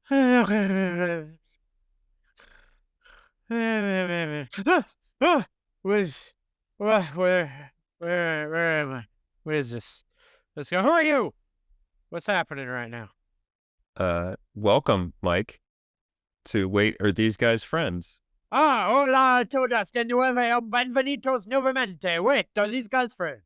Where's, where am I? Where is this? Let's go. Who are you? What's happening right now? Welcome, Mike, to Wait, Are These Guys Friends? Ah, hola todas de nuevo, bienvenidos nuevamente. Wait, are these guys friends?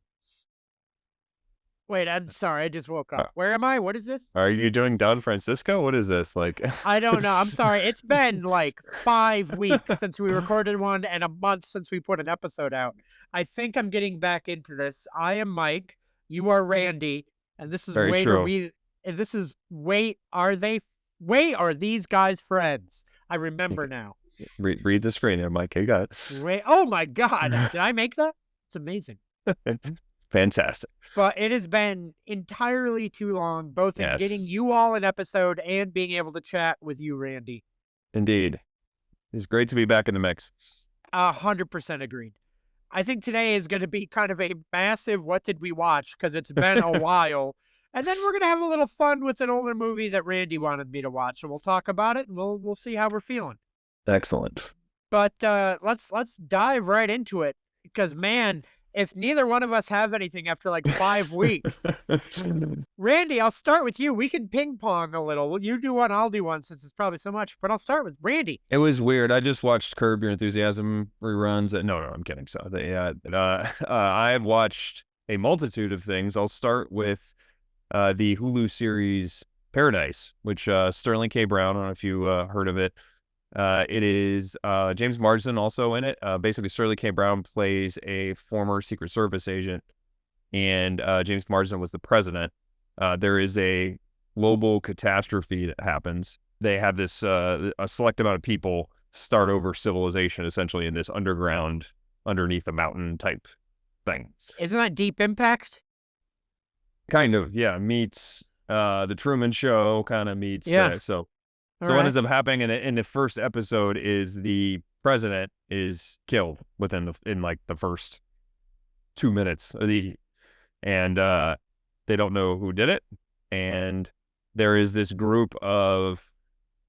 Wait, I'm sorry, I just woke up. Where am I? What is this? Are you doing Don Francisco? What is this? Like, I don't know. I'm sorry. It's been like 5 weeks since we recorded one and a month since we put an episode out. I think I'm getting back into this. I am Mike. You are Randy. And this is Very Wait, true. Are these guys friends? I remember now. Read the screen there, Mike. You got it. Wait, oh my God. Did I make that? It's amazing. Fantastic. But it has been entirely too long, both in getting you all an episode and being able to chat with you, Randy. Indeed. It's great to be back in the mix. 100% agreed. I think today is going to be kind of a massive what did we watch, because it's been a while. And then we're going to have a little fun with an older movie that Randy wanted me to watch. And we'll talk about it, and we'll see how we're feeling. Excellent. But let's dive right into it, because, man, if neither one of us have anything after like 5 weeks. Randy, I'll start with you. We can ping pong a little. You do one, I'll do one, since it's probably so much. But I'll start with Randy. It was weird. I just watched Curb Your Enthusiasm reruns. No, I'm kidding. So I have watched a multitude of things. I'll start with the Hulu series Paradise, which Sterling K. Brown, I don't know if you heard of it. It is James Marsden also in it. Basically, Sterling K. Brown plays a former Secret Service agent, and James Marsden was the president. There is a global catastrophe that happens. They have this a select amount of people start over civilization, essentially in this underground, underneath a mountain type thing. Isn't that Deep Impact? Kind of, yeah. Meets the Truman Show, kind of meets. Yeah. So what ends up happening in the first episode is the president is killed in like the first 2 minutes of and they don't know who did it. And there is this group of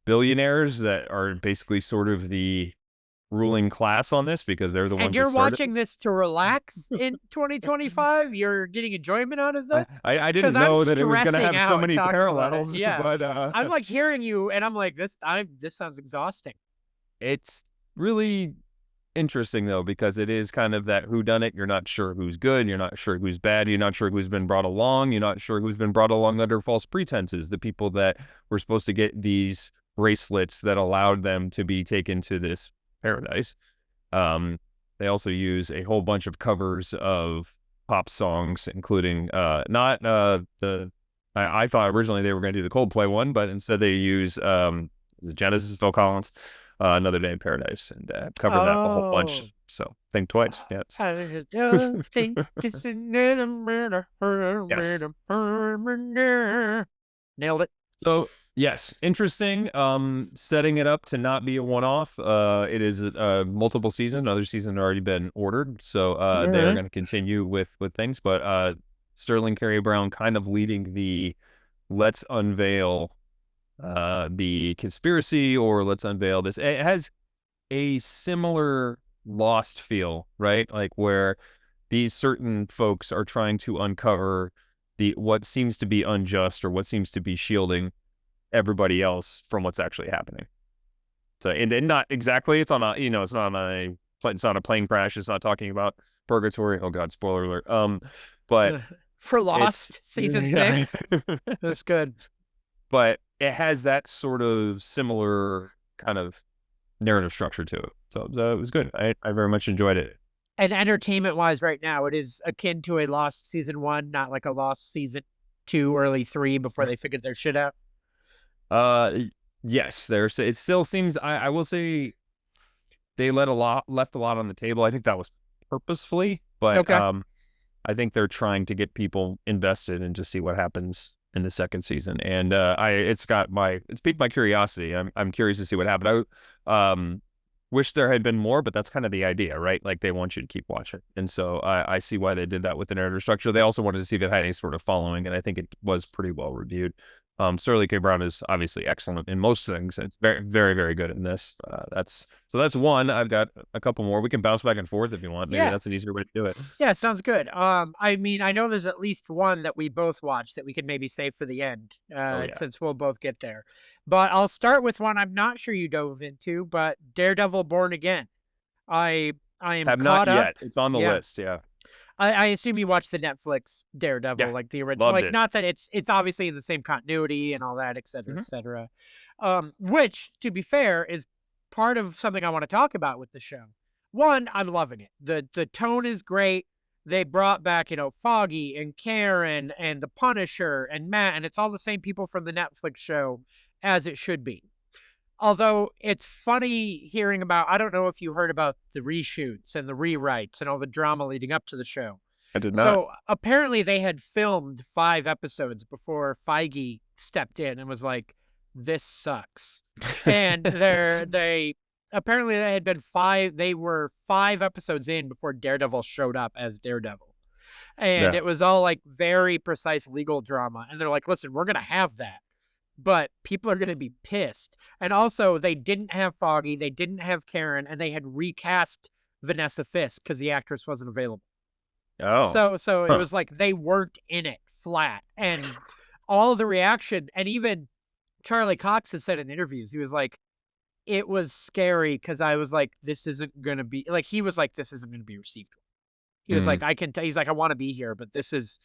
billionaires that are basically sort of the ruling class on this, because they're the ones. And you're watching this to relax in 2025. You're getting enjoyment out of this. I didn't know that it was going to have so many parallels. Yeah, but I'm like hearing you, and I'm like, this sounds exhausting. It's really interesting though, because it is kind of that whodunit. You're not sure who's good. You're not sure who's bad. You're not sure who's been brought along. You're not sure who's been brought along under false pretenses. The people that were supposed to get these bracelets that allowed them to be taken to this paradise. They also use a whole bunch of covers of pop songs, including I thought originally they were going to do the Coldplay one, but instead they use the Genesis, Phil Collins, Another Day in Paradise, and covered that a whole bunch. So think twice. Yeah. Nailed it. So yes, interesting. Setting it up to not be a one-off. It is multiple seasons. Another season had already been ordered, so they're going to continue with things. But Sterling K. Brown kind of leading the let's unveil the conspiracy, or let's unveil this. It has a similar Lost feel, right? Like where these certain folks are trying to uncover what seems to be unjust, or what seems to be shielding everybody else from what's actually happening. So, and not exactly, it's not a plane crash. It's not talking about purgatory. Oh God, spoiler alert. But for Lost season 6, that's good. But it has that sort of similar kind of narrative structure to it. So it was good. I very much enjoyed it. And entertainment-wise, right now, it is akin to a Lost season 1, not like a Lost season 2, early 3, before they figured their shit out. Yes, it still seems. I will say they left a lot on the table. I think that was purposefully, but okay. I think they're trying to get people invested and just see what happens in the second season. And it's piqued my curiosity. I'm curious to see what happened. I wish there had been more, but that's kind of the idea, right? Like they want you to keep watching. And so I see why they did that with the narrative structure. They also wanted to see if it had any sort of following, and I think it was pretty well reviewed. Sterling K. Brown is obviously excellent in most things. It's very, very, very good in this. That's one. I've got a couple more. We can bounce back and forth if you want. Maybe that's an easier way to do it. Yeah, sounds good. I mean, I know there's at least one that we both watched that we could maybe save for the end, since we'll both get there. But I'll start with one I'm not sure you dove into, but Daredevil Born Again. I am Have caught not up. yet. It's on the list. Yeah. I assume you watched the Netflix Daredevil, like the original. Like, not that it's obviously in the same continuity and all that, et cetera, et cetera. Which, to be fair, is part of something I want to talk about with the show. One, I'm loving it. The tone is great. They brought back, Foggy and Karen and the Punisher and Matt, and it's all the same people from the Netflix show, as it should be. Although it's funny hearing about, I don't know if you heard about the reshoots and the rewrites and all the drama leading up to the show. I did not. So apparently they had filmed 5 episodes before Feige stepped in and was like, this sucks. And apparently they were 5 episodes in before Daredevil showed up as Daredevil. And it was all like very precise legal drama. And they're like, listen, we're going to have that, but people are going to be pissed. And also, they didn't have Foggy, they didn't have Karen, and they had recast Vanessa Fisk because the actress wasn't available. Oh. So it was like they weren't in it flat. And all the reaction, and even Charlie Cox has said in interviews, he was like, it was scary because I was like, this isn't going to be, like, he was like, this isn't going to be received. He was like, he's like, I want to be here, but this is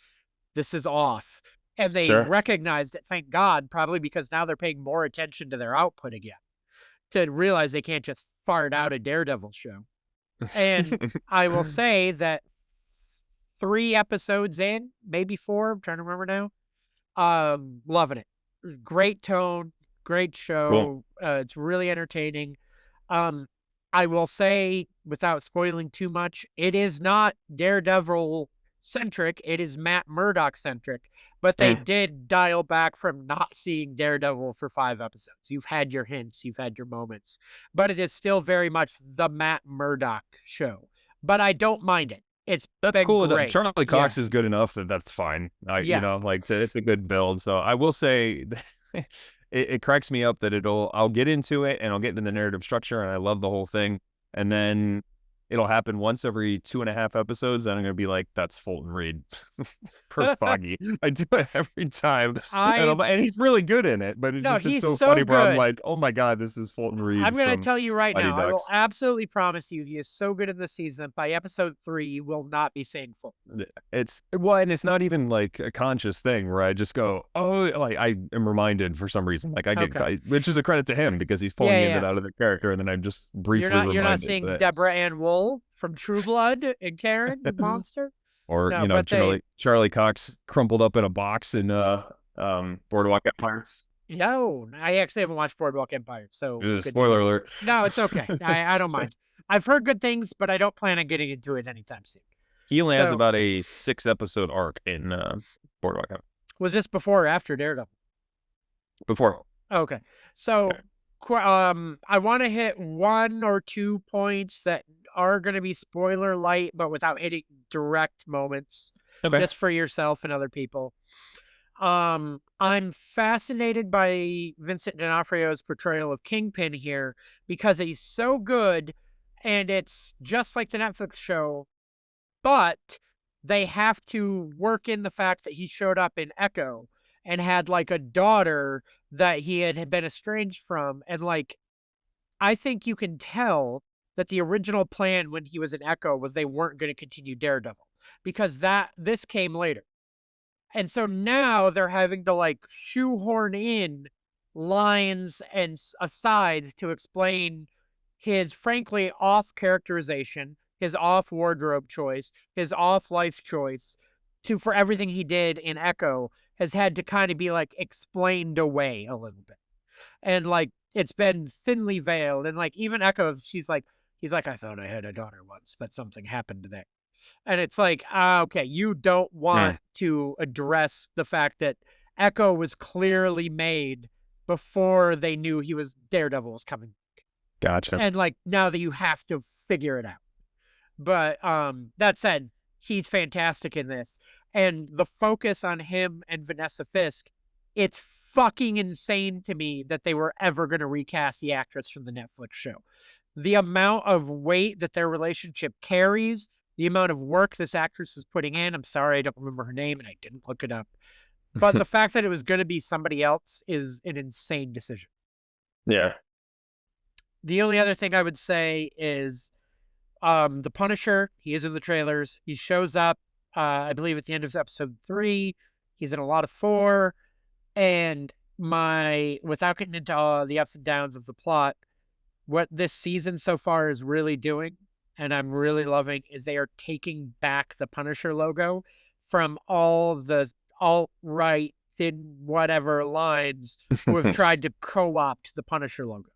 off. And they recognized it, thank God, probably because now they're paying more attention to their output again, to realize they can't just fart out a Daredevil show. And I will say that 3 episodes in, maybe 4, I'm trying to remember now, loving it. Great tone, great show. Cool. It's really entertaining. I will say, without spoiling too much, it is not Daredevil centric, it is Matt Murdock centric, but they did dial back from not seeing Daredevil for 5 episodes. You've had your hints, you've had your moments, but it is still very much the Matt Murdock show. But I don't mind it. That's cool. Great. Charlie Cox is good enough that's fine. It's a good build. So I will say it cracks me up that I'll get into it and I'll get into the narrative structure and I love the whole thing. And then it'll happen once every 2.5 episodes, and I'm gonna be like, "That's Fulton Reed per Foggy." I do it every time, and he's really good in it. But it's so funny, bro. I'm like, "Oh my god, this is Fulton Reed." I'm gonna tell you right now, I will absolutely promise you, he is so good in the season. By episode 3, you will not be saying Fulton. And it's not even like a conscious thing where I just go, "Oh," like I am reminded for some reason, like which is a credit to him because he's pulling it out of the character, and then I'm just briefly reminded. You're not seeing Deborah Ann Wool from True Blood and Karen, the monster, or Charlie Cox crumpled up in a box in Boardwalk Empire. No, I actually haven't watched Boardwalk Empire, so spoiler alert. No, it's okay. I don't mind. I've heard good things, but I don't plan on getting into it anytime soon. He only has about a 6-episode arc in Boardwalk Empire. Was this before or after Daredevil? Before. Okay, so. I want to hit 1 or 2 points that are going to be spoiler light, but without hitting direct moments, just for yourself and other people. I'm fascinated by Vincent D'Onofrio's portrayal of Kingpin here because he's so good, and it's just like the Netflix show, but they have to work in the fact that he showed up in Echo and had like a daughter that he had been estranged from. And like, I think you can tell that the original plan when he was in Echo was they weren't going to continue Daredevil because this came later. And so now they're having to like shoehorn in lines and asides to explain his frankly off characterization, his off wardrobe choice, his off life choice for everything he did in Echo has had to kind of be like explained away a little bit. And like, it's been thinly veiled. And like, even Echo, he's like, I thought I had a daughter once, but something happened today. And it's like, okay, you don't want to address the fact that Echo was clearly made before they knew Daredevil was coming. Gotcha. And like, now that you have to figure it out. But that said, he's fantastic in this. And the focus on him and Vanessa Fisk, it's fucking insane to me that they were ever going to recast the actress from the Netflix show. The amount of weight that their relationship carries, the amount of work this actress is putting in. I'm sorry, I don't remember her name and I didn't look it up. But the fact that it was going to be somebody else is an insane decision. Yeah. The only other thing I would say is the Punisher. He is in the trailers. He shows up, I believe, at the end of episode 3. He's in a lot of 4. And without getting into all the ups and downs of the plot, what this season so far is really doing, and I'm really loving, is they are taking back the Punisher logo from all the alt-right, thin whatever lines who have tried to co-opt the Punisher logo.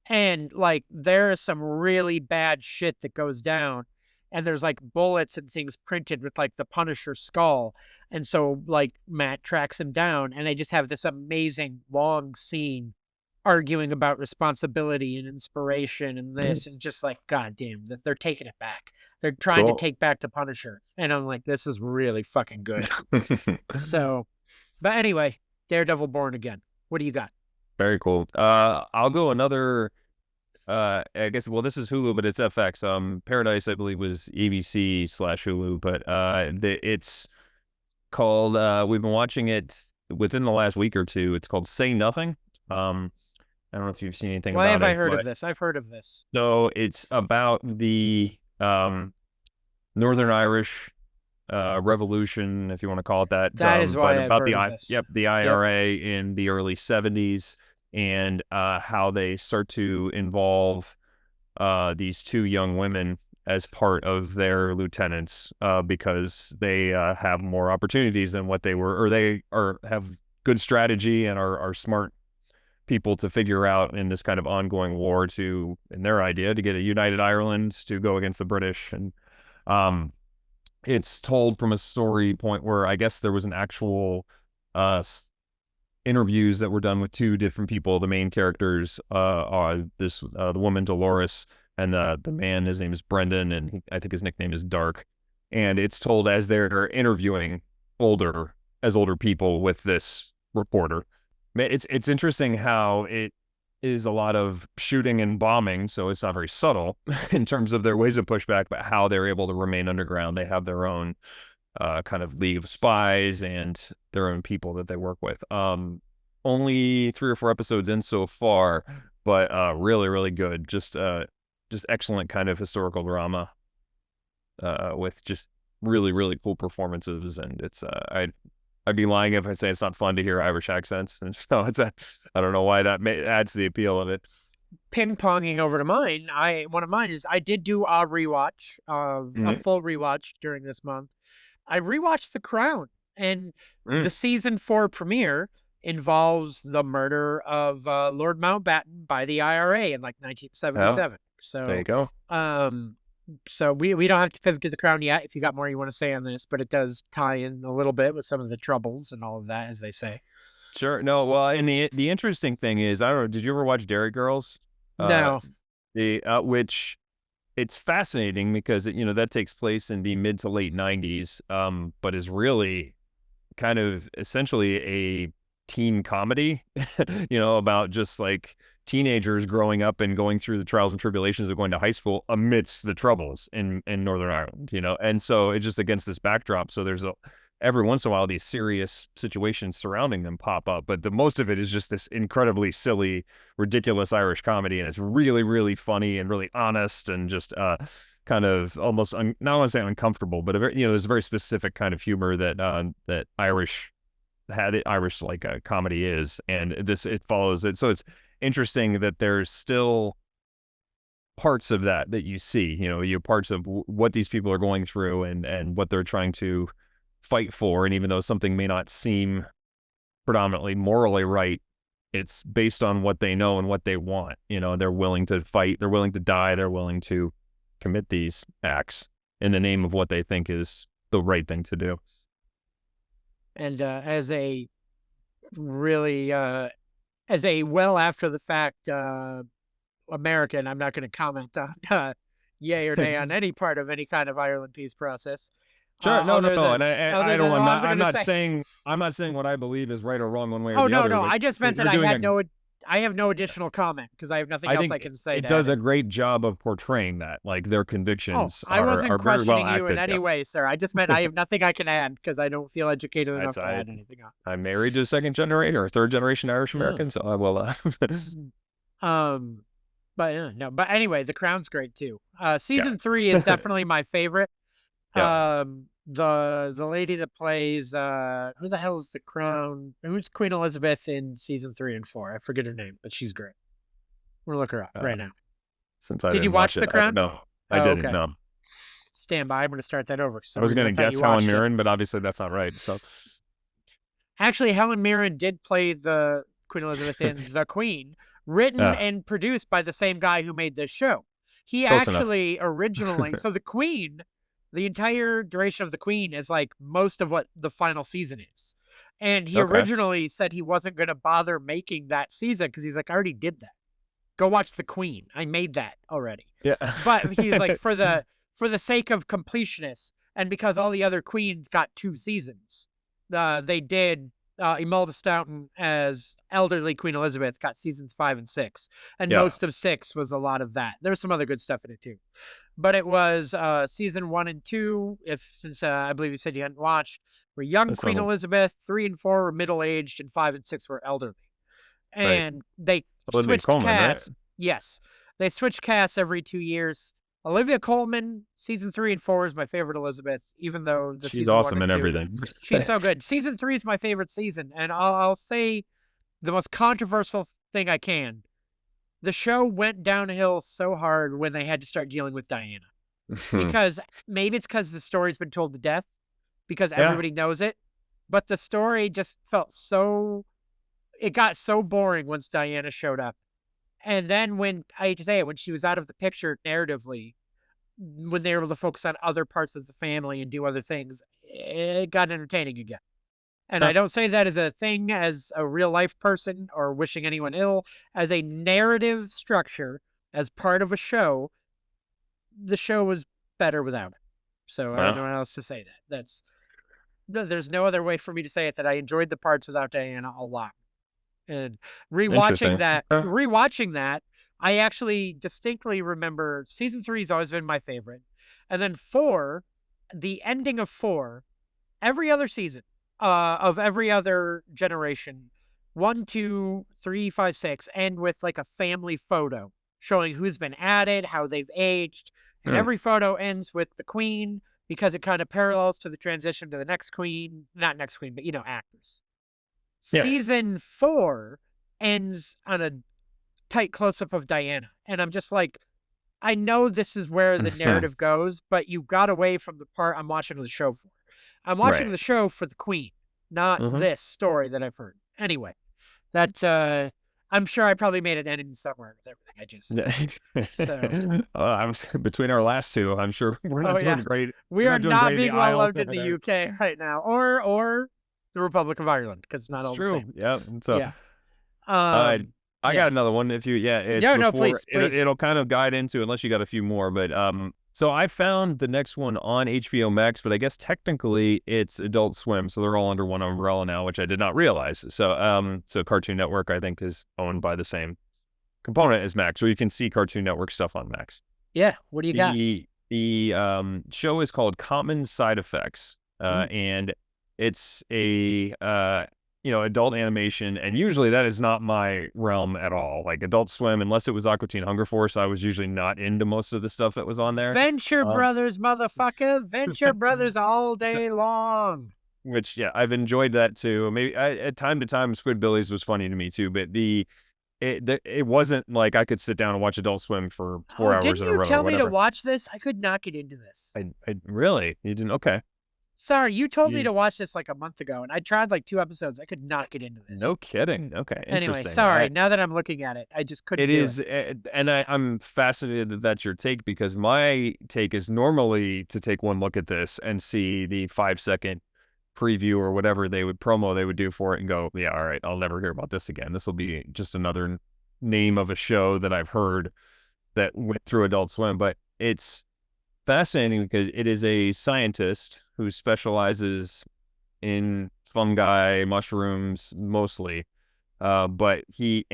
And, like, there is some really bad shit that goes down. And there's, like, bullets and things printed with, like, the Punisher skull. And so, like, Matt tracks him down. And they just have this amazing long scene arguing about responsibility and inspiration and this. And just, like, God damn, they're taking it back. They're trying to take back the Punisher. And I'm like, this is really fucking good. So, but anyway, Daredevil Born Again. What do you got? Very cool. I'll go another. I guess, well, this is Hulu, but it's FX. Paradise, I believe, was ABC/Hulu, but it's called. We've been watching it within the last week or two. It's called Say Nothing. I don't know if you've seen anything about it. Why have I heard of this? I've heard of this. So it's about the Northern Irish revolution, if you want to call it that. That is why I've heard of this. Yep, the IRA in the early 70s, and how they start to involve these 2 young women as part of their lieutenants because they have more opportunities than what they were, or they have good strategy and are smart people to figure out in this kind of ongoing war in their idea, to get a united Ireland to go against the British. And it's told from a story point where I guess there was an actual interviews that were done with 2 different people. The main characters are the woman Dolores, and the man, his name is Brendan, and I think his nickname is Dark. And it's told as they're interviewing older people with this reporter. It's interesting how it is a lot of shooting and bombing, so it's not very subtle in terms of their ways of pushback, but how they're able to remain underground. They have their own kind of league of spies and their own people that they work with. Only 3 or 4 episodes in so far, but really, really good. Just excellent kind of historical drama with just really, really cool performances. And it's I'd be lying if I say it's not fun to hear Irish accents, and so I don't know why that adds to the appeal of it. Ping-ponging over to mine, one of mine is I did do a rewatch of a full rewatch during this month. I rewatched The Crown, and the season 4 premiere involves the murder of Lord Mountbatten by the IRA in like 1977. So there you go. So we don't have to pivot to The Crown yet if you got more you want to say on this, but it does tie in a little bit with some of the troubles and all of that, as they say. Sure. No, well, and the interesting thing is, I don't know, did you ever watch Dairy Girls? No. Which it's fascinating because that takes place in the mid to late 90s, but is really kind of essentially a teen comedy, about just like teenagers growing up and going through the trials and tribulations of going to high school amidst the troubles in Northern Ireland, and so it's just against this backdrop. So there's every once in a while these serious situations surrounding them pop up, but the most of it is just this incredibly silly, ridiculous Irish comedy, and it's really, really funny and really honest and just kind of almost not want to say uncomfortable, but there's a very specific kind of humor that Irish like comedy is, and it follows it. So it's interesting that there's still parts of that you see, you parts of what these people are going through and what they're trying to fight for. And even though something may not seem predominantly morally right, it's based on what they know and what they want. They're willing to fight, they're willing to die, they're willing to commit these acts in the name of what they think is the right thing to do. And as a well after the fact American, I'm not going to comment on yay or nay on any part of any kind of Ireland peace process. Sure, no, no, Other no, than and other I don't. than oh, I was I'm gonna not say. saying what I believe is right or wrong one way or Oh the no, other. no, But I just meant that they're doing a. I have no additional comment because I have nothing I else I think can say it to add does in. a great job of portraying that. Like their Oh, convictions I wasn't are very well questioning you in acted. any Yeah, way, sir. I just meant I have nothing I can add because I don't feel educated that's enough to add anything on. I'm married to a second generation or third generation Irish Oh. American, so I will. Um, but no, but anyway, The Crown's great too. Yeah, Season 3 is definitely my favorite. yeah. The lady that plays who the hell is the Crown? Who's Queen Elizabeth in season 3 and 4? I forget her name, but she's great. We're gonna look her up Uh, right now. since I Did you didn't watch watch The it, I don't Crown? know. I Oh, didn't okay. know. Stand by. I'm gonna start that over. For I some was reason, gonna I thought guess you Helen watched it. Mirren, but obviously that's not right. So Actually, Helen Mirren did play the Queen Elizabeth in The Queen, written and produced by the same guy who made this show. He close enough. actually originally, so The Queen, the entire duration of The Queen is like most of what the final season is. And he Okay. originally said he wasn't going to bother making that season because he's like, I already did that. Go watch The Queen. I made that already. Yeah. But he's like, for the sake of completionists, and because all the other queens got 2 seasons, they did Imelda Staunton as elderly Queen Elizabeth got seasons 5 and 6, and Yeah. most of 6 was a lot of that. There was some other good stuff in it too, but it was season 1 and 2. Since I believe you said you hadn't watched, were young That's Queen not a- Elizabeth, 3 and 4 were middle aged, and 5 and 6 were elderly, Right. and they Olivia switched Colman, right? casts. Yes, they switch casts every 2 years. Olivia Colman, season 3 and 4 is my favorite Elizabeth, even though the She's season awesome 1 and in 2, everything. she's so good. Season 3 is my favorite season, and I'll say the most controversial thing I can. The show went downhill so hard when they had to start dealing with Diana. Because maybe it's because the story's been told to death, because everybody knows it, but the story just felt so, it got so boring once Diana showed up. And then when, I hate to say it, when she was out of the picture narratively, when they were able to focus on other parts of the family and do other things, it got entertaining again. And I don't say that as a thing, as a real life person or wishing anyone ill, as a narrative structure, as part of a show, the show was better without it. So I don't know how else to say that. There's no other way for me to say it, that I enjoyed the parts without Diana a lot. And rewatching that, I actually distinctly remember season 3 has always been my favorite. And then 4, the ending of 4, every other season of every other generation, 1, 2, 3, 5, 6, end with like a family photo showing who's been added, how they've aged. And every photo ends with the queen, because it kind of parallels to the transition to the next queen, not next queen, but actress. Yeah. Season 4 ends on a tight close-up of Diana. And I'm just like, I know this is where the narrative goes, but you got away from the part I'm watching the show for. I'm watching the show for the queen, not this story that I've heard. Anyway, that's, I'm sure I probably made an ending somewhere with everything I just said. So. I was between our last two. I'm sure we're not doing great. We are not being well loved in the UK right now, or the Republic of Ireland, because it's not all the same. Yeah. So, yeah. I got another one. If you, it's no, please. It'll kind of guide into, unless you got a few more, but so I found the next one on HBO Max, but I guess technically it's Adult Swim, so they're all under one umbrella now, which I did not realize. So, so Cartoon Network, I think, is owned by the same component as Max, so you can see Cartoon Network stuff on Max. Yeah. What do you got? The show is called Common Side Effects, and it's a adult animation, and usually that is not my realm at all. Like Adult Swim, unless it was Aqua Teen Hunger Force, I was usually not into most of the stuff that was on there. Venture Brothers, motherfucker. Venture Brothers all day long. Which, I've enjoyed that too. Maybe at time to time, Squidbillies was funny to me too, but it wasn't like I could sit down and watch Adult Swim for 4 hours in a row. Didn't you tell me to watch this? I could not get into this. I really? You didn't? Okay. Sorry, you told me to watch this like a month ago, and I tried like 2 episodes. I could not get into this. No kidding. Okay. Anyway, sorry. Now that I'm looking at it, I just couldn't. And I'm fascinated that that's your take, because my take is normally to take one look at this and see the 5-second preview or whatever they would do for it and go, yeah, all right, I'll never hear about this again. This will be just another name of a show that I've heard that went through Adult Swim, but it's fascinating because it is a scientist who specializes in fungi, mushrooms mostly. But he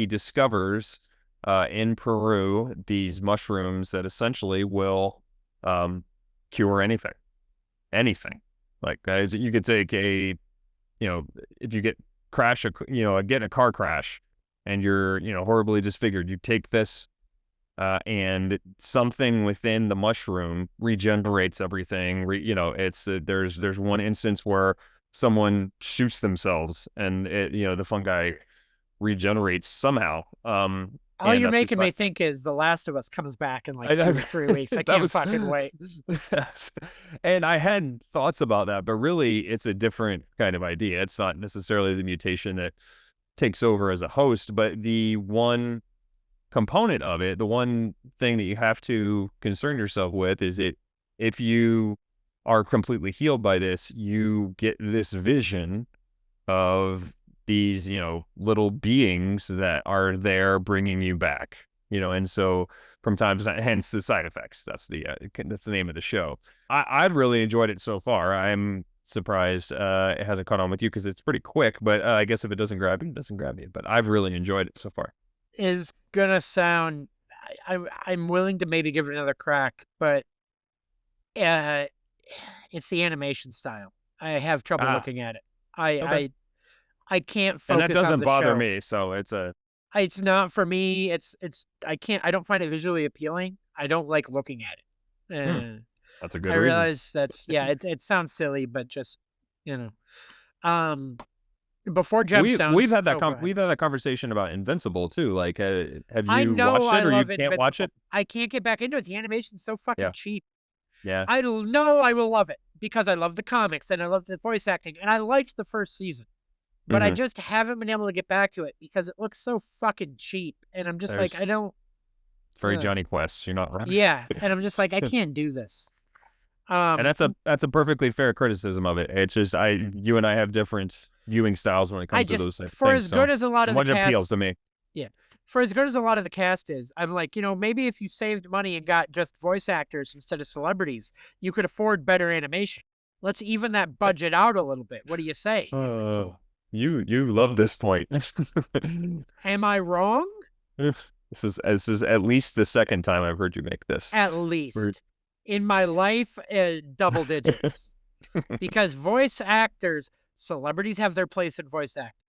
discovers in Peru these mushrooms that essentially will cure anything. Like you could take if you get get in a car crash and you're horribly disfigured, you take this and something within the mushroom regenerates everything. There's one instance where someone shoots themselves and the fungi regenerates somehow. All And you're that's making me think is The Last of Us comes back in like 2 or 3 weeks. I that can't was fucking wait. Yes. And I had thoughts about that, but really it's a different kind of idea. It's not necessarily the mutation that takes over as a host, but the one component of it, the one thing that you have to concern yourself with is if you are completely healed by this, you get this vision of these, little beings that are there bringing you back, and so from time to time, hence the side effects. That's the name of the show. I've really enjoyed it so far. I'm surprised it hasn't caught on with you because it's pretty quick, but I guess if it doesn't grab you, it doesn't grab you. But I've really enjoyed it so far. Is gonna sound, I'm willing to maybe give it another crack, but it's the animation style. I have trouble looking at it. Okay. I can't focus And that on doesn't the bother show. me, so It's not for me. I don't find it visually appealing. I don't like looking at it. that's a good I reason. realize it sounds silly, but just before Gemstones. We've had that conversation about Invincible too. Like, have I you know watched I it or you love can't watch it? I can't get back into it. The animation's so fucking Yeah. cheap. Yeah. I know I will love it because I love the comics and I love the voice acting and I liked the first season. But I just haven't been able to get back to it because it looks so fucking cheap. And I'm just like, I don't. It's very Johnny Quest. You're not right. Yeah. And I'm just like, I can't do this. And that's a perfectly fair criticism of it. It's just you and I have different viewing styles when it comes to those things. For as good as a lot of the cast appeals to me. Yeah. For as good as a lot of the cast is, I'm like, maybe if you saved money and got just voice actors instead of celebrities, you could afford better animation. Let's even that budget out a little bit. What do you say? You love this point. Am I wrong? This is at least the second time I've heard you make this. At least. In my life, double digits. Because voice actors, celebrities have their place in voice acting.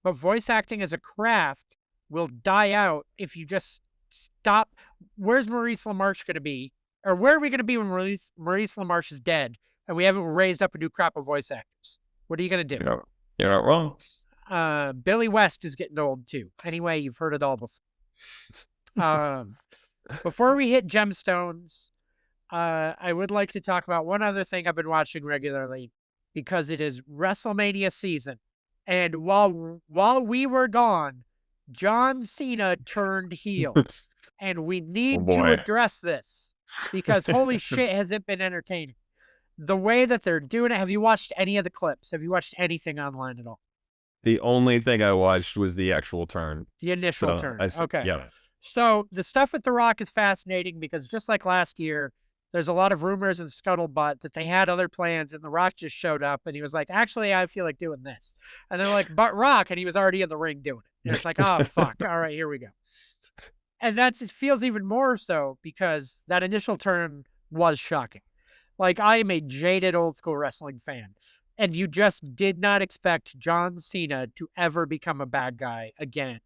But voice acting as a craft will die out if you just stop. Where's Maurice LaMarche going to be? Or where are we going to be when Maurice LaMarche is dead and we haven't raised up a new crop of voice actors? What are you going to do? You're not wrong. Billy West is getting old too. Anyway, you've heard it all before. Before we hit Gemstones, I would like to talk about one other thing I've been watching regularly because it is WrestleMania season. And while we were gone, John Cena turned heel. And we need to address this because holy shit, has it been entertaining. The way that they're doing it. Have you watched any of the clips? Have you watched anything online at all? The only thing I watched was the actual turn. The initial turn. Okay. Yeah. So the stuff with The Rock is fascinating because just like last year, there's a lot of rumors and scuttlebutt that they had other plans and The Rock just showed up and he was like, actually, I feel like doing this. And they're like, but Rock, and he was already in the ring doing it. And it's like, oh, fuck. All right, here we go. And it feels even more so because that initial turn was shocking. Like, I am a jaded old school wrestling fan, and you just did not expect John Cena to ever become a bad guy again,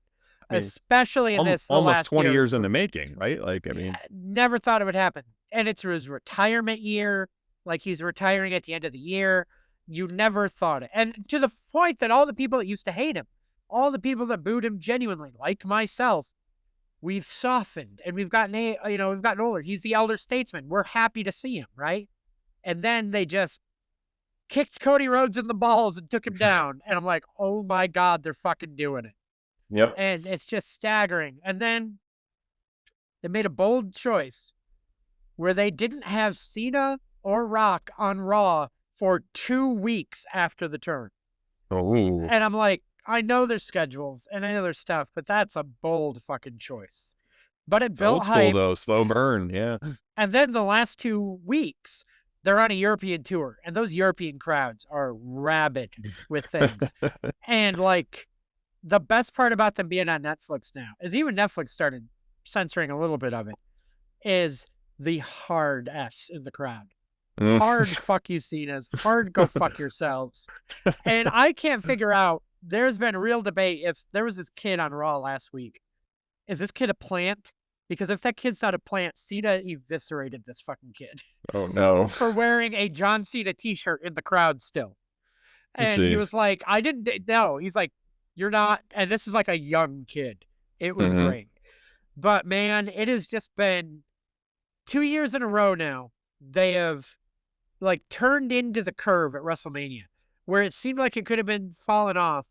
especially in this almost 20 years in the making, right? Like, I mean, never thought it would happen. And it's his retirement year, like he's retiring at the end of the year. You never thought it, and to the point that all the people that used to hate him, all the people that booed him genuinely, like myself, we've softened and we've gotten older. He's the elder statesman. We're happy to see him, right? And then they just kicked Cody Rhodes in the balls and took him down. And I'm like, oh my God, they're fucking doing it. Yep. And it's just staggering. And then they made a bold choice where they didn't have Cena or Rock on Raw for 2 weeks after the turn. Oh. And I'm like, I know their schedules and I know their stuff, but that's a bold fucking choice. But it It's built old school hype. though, slow burn. Yeah. And then the last 2 weeks, they're on a European tour, and those European crowds are rabid with things. And like the best part about them being on Netflix now is even Netflix started censoring a little bit of it, is the hard Fs in the crowd. Hard fuck you, Cenas. Hard go fuck yourselves. And I can't figure out, there's been real debate if there was this kid on Raw last week. Is this kid a plant? Because if that kid's not a plant, Cena eviscerated this fucking kid. Oh no. For wearing a John Cena t-shirt in the crowd still. And he Jeez. was like, I didn't know. He's like, you're not, and this is like a young kid. It was great. But man, it has just been 2 years in a row now. They have like turned into the curve at WrestleMania, where it seemed like it could have been fallen off,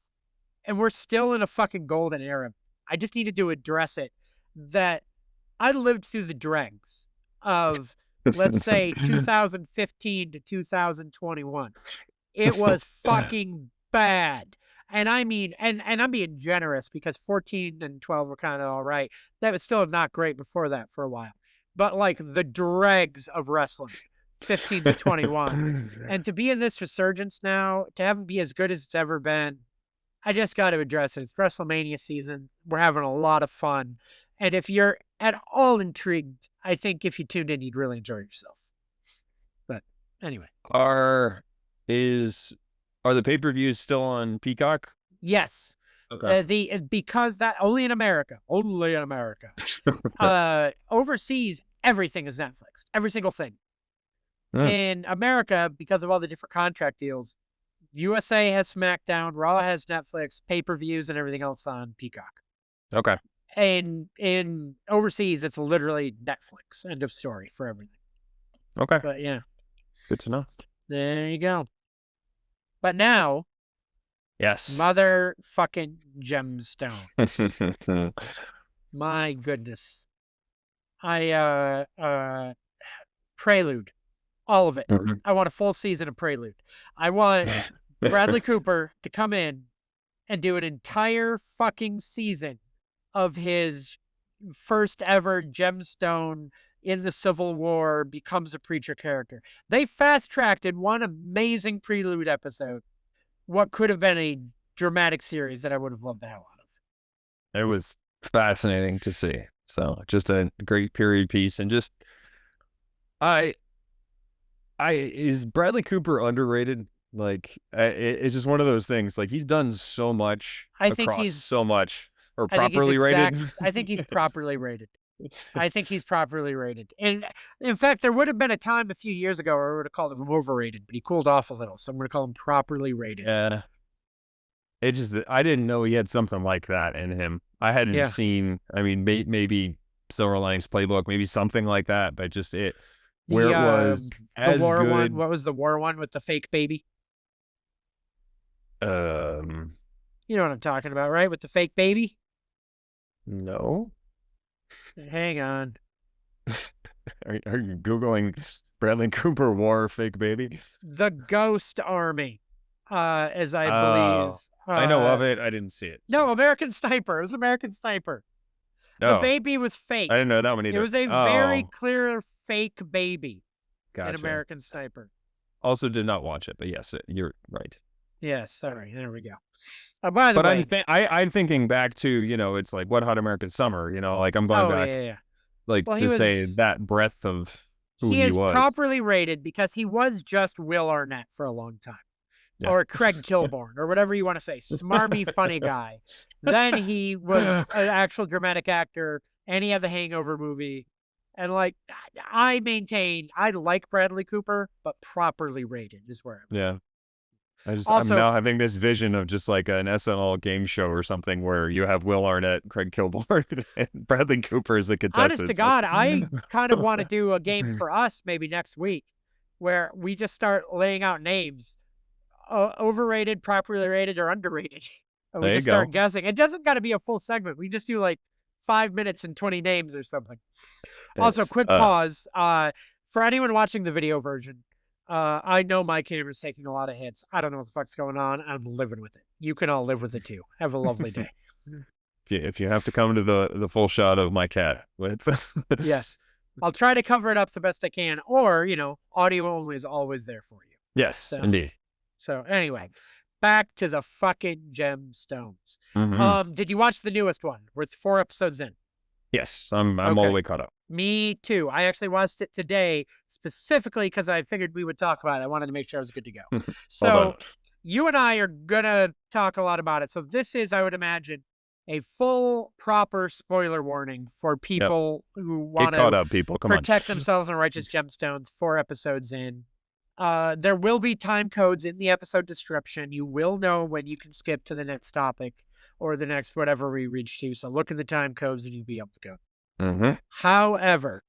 and we're still in a fucking golden era. I just needed to address it, that I lived through the dregs of, let's say, 2015 to 2021. It was fucking bad. And I mean, and I'm being generous because 14 and 12 were kind of all right. That was still not great before that for a while. But like the dregs of wrestling, 15 to 21. And to be in this resurgence now, to have it be as good as it's ever been, I just got to address it. It's WrestleMania season. We're having a lot of fun. And if you're at all intrigued, I think if you tuned in, you'd really enjoy yourself. But anyway. Are the pay-per-views still on Peacock? Yes. Okay. Because that only in America. Overseas, everything is Netflix. Every single thing. In America, because of all the different contract deals, USA has SmackDown, Raw has Netflix, pay-per-views, and everything else on Peacock. Okay. And in overseas, it's literally Netflix. End of story for everything. Okay. But yeah. Good to know. There you go. But now, yes, motherfucking Gemstones. My goodness. Prelude. All of it. I want a full season of Prelude. I want Bradley Cooper to come in and do an entire fucking season of his first ever gemstone in the Civil War, becomes a preacher character. They fast-tracked in one amazing Prelude episode what could have been a dramatic series that I would have loved the hell out of. It was fascinating to see. So just a great period piece. And just, is Bradley Cooper underrated? Like, it's just one of those things. Like, he's done so much. I think he's so much, or properly rated. I think he's properly rated. And in fact, there would have been a time a few years ago where I would have called him overrated, but he cooled off a little. So I'm going to call him properly rated. Yeah. It just, I didn't know he had something like that in him. I hadn't seen, I mean, maybe Silver Linings Playbook, maybe something like that, but just it was as war good. One, what was the war one with the fake baby? You know what I'm talking about, right? With the fake baby? No. Hang on. Are you Googling Bradley Cooper war fake baby? The Ghost Army, as I believe. I know of it. I didn't see it. No, American Sniper. It was American Sniper. No. The baby was fake. I didn't know that one either. It was a very clear fake baby in American Sniper. Also did not watch it, but yes, you're right. Yes, sorry. There we go. By the way, I'm thinking back to, it's like Wet Hot American Summer, like I'm going back, like to say that breadth of who he was. He is properly rated because he was just Will Arnett for a long time. Yeah. Or Craig Kilborn, or whatever you want to say. Smarmy, funny guy. Then he was an actual dramatic actor, and he had the Hangover movie. And like, I maintain, I like Bradley Cooper, but properly rated is where I'm. Yeah. I'm now having this vision of just like an SNL game show or something where you have Will Arnett, Craig Kilborn, and Bradley Cooper as the contestant. Honest to God, I kind of want to do a game for us maybe next week where we just start laying out names. Overrated, properly rated, or underrated. And we just start guessing. It doesn't got to be a full segment. We just do like 5 minutes and 20 names or something. Also, quick pause. For anyone watching the video version, I know my camera's taking a lot of hits. I don't know what the fuck's going on. I'm living with it. You can all live with it too. Have a lovely day. if you have to come to the full shot of my cat with Yes. I'll try to cover it up the best I can, or, audio only is always there for you. Yes, indeed. So anyway, back to the fucking Gemstones. Mm-hmm. Did you watch the newest one? We're 4 episodes in. Yes, I'm all the way caught up. Me too. I actually watched it today specifically because I figured we would talk about it. I wanted to make sure I was good to go. So you and I are gonna talk a lot about it. So this is, I would imagine, a full, proper spoiler warning for people who want to protect themselves on Righteous Gemstones 4 episodes in. There will be time codes in the episode description. You will know when you can skip to the next topic or the next whatever we reach to. So look at the time codes and you'll be able to go. Mm-hmm. However,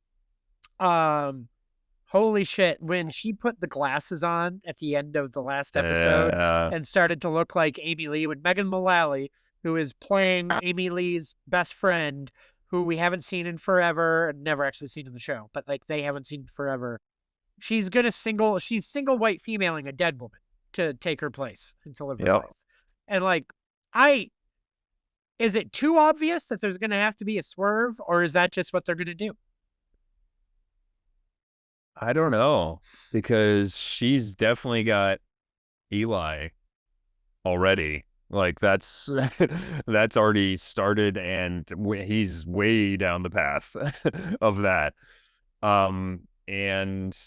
holy shit, when she put the glasses on at the end of the last episode and started to look like Amy Lee, when Megan Mullally, who is playing Amy Lee's best friend, who we haven't seen in forever and never actually seen in the show, but like they haven't seen forever, she's single white femaling a dead woman to take her place and to live her life. And like, is it too obvious that there's going to have to be a swerve, or is that just what they're going to do? I don't know, because she's definitely got Eli already. Like that's already started, and he's way down the path of that. And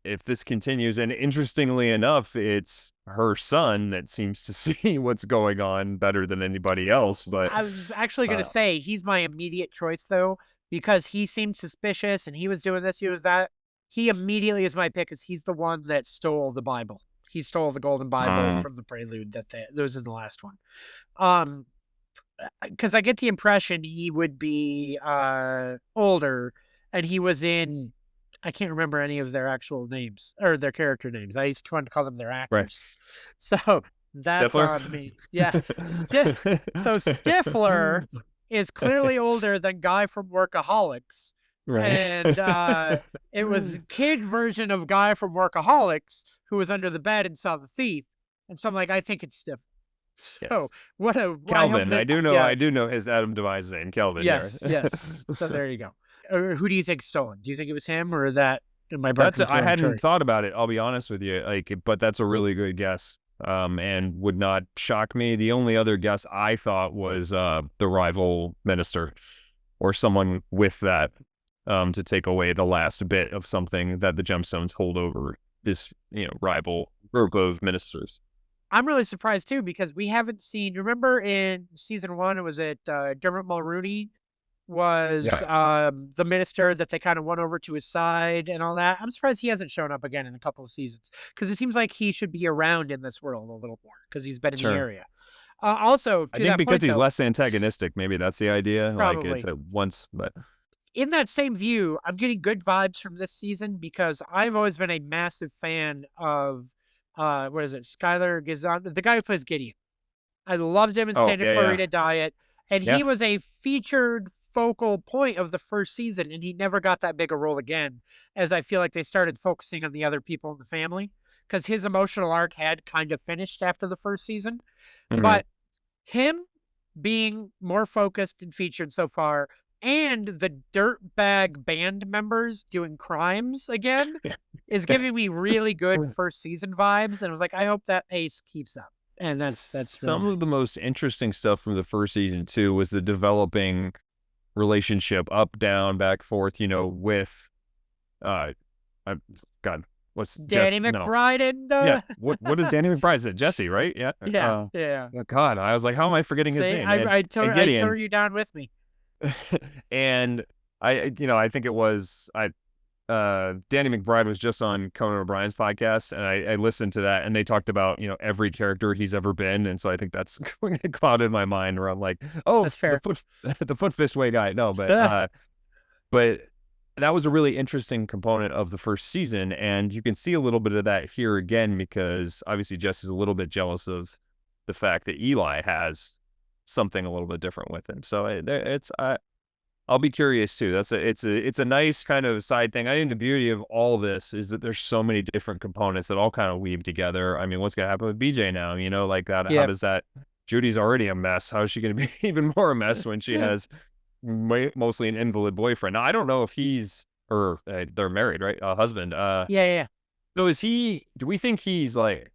if this continues, and interestingly enough, it's her son that seems to see what's going on better than anybody else. But I was actually going to say he's my immediate choice, though, because he seemed suspicious and he was doing this, he was that. He immediately is my pick because he's the one that stole the Bible. He stole the Golden Bible from the prelude that was in the last one. Because I get the impression he would be older, and he was in, I can't remember any of their actual names or their character names. I used to call them their actors. Right. So that's Stifler? On me. Yeah. So Stifler is clearly older than Guy from Workaholics. Right. And it was a kid version of Guy from Workaholics who was under the bed and saw the thief. And so I'm like, I think it's Stifler. So what a Kelvin. I do know his Adam Devine's name, Kelvin. Yes, yes. So there you go. Who do you think stolen? Do you think it was him, or is that my brother? I hadn't thought about it. I'll be honest with you. But that's a really good guess. And would not shock me. The only other guess I thought was the rival minister, or someone with that, to take away the last bit of something that the Gemstones hold over this, rival group of ministers. I'm really surprised too, because we haven't seen. Remember in season 1, it was Dermot Mulrooney was the minister that they kind of won over to his side and all that. I'm surprised he hasn't shown up again in a couple of seasons, because it seems like he should be around in this world a little more because he's been in the area. Also, I think because he's less antagonistic, maybe that's the idea. Probably. Like it's at once, but. In that same view, I'm getting good vibes from this season because I've always been a massive fan of, Skylar Gizon, the guy who plays Gideon. I loved him in Santa Clarita Diet, and he was a featured focal point of the first season, and he never got that big a role again, as I feel like they started focusing on the other people in the family, because his emotional arc had kind of finished after the first season. Mm-hmm. But him being more focused and featured so far, and the dirtbag band members doing crimes again is giving me really good first season vibes. And I was like, I hope that pace keeps up. And that's some of the most interesting stuff from the first season too, was the developing relationship up, down, back, forth, with what's Danny McBride and what is Danny McBride? Is it Jesse, right? Yeah. Yeah. God, I was like, how am I forgetting his name? I tore you down with me. And I think it was Danny McBride was just on Conan O'Brien's podcast, and I listened to that, and they talked about every character he's ever been, and so I think that's going to cloud in my mind where I'm like, oh, that's fair. The foot fist way guy. No, but but that was a really interesting component of the first season, and you can see a little bit of that here again, because obviously Jesse's a little bit jealous of the fact that Eli has something a little bit different with him. So I'll be curious too. It's a nice kind of side thing. I think the beauty of all this is that there's so many different components that all kind of weave together. I mean, what's gonna happen with BJ now? Like that. Yep. How does that Judy's already a mess. How is she going to be even more a mess when she has mostly an invalid boyfriend? Now, I don't know if he's, or they're married, right? Husband. Yeah. So is he, do we think he's like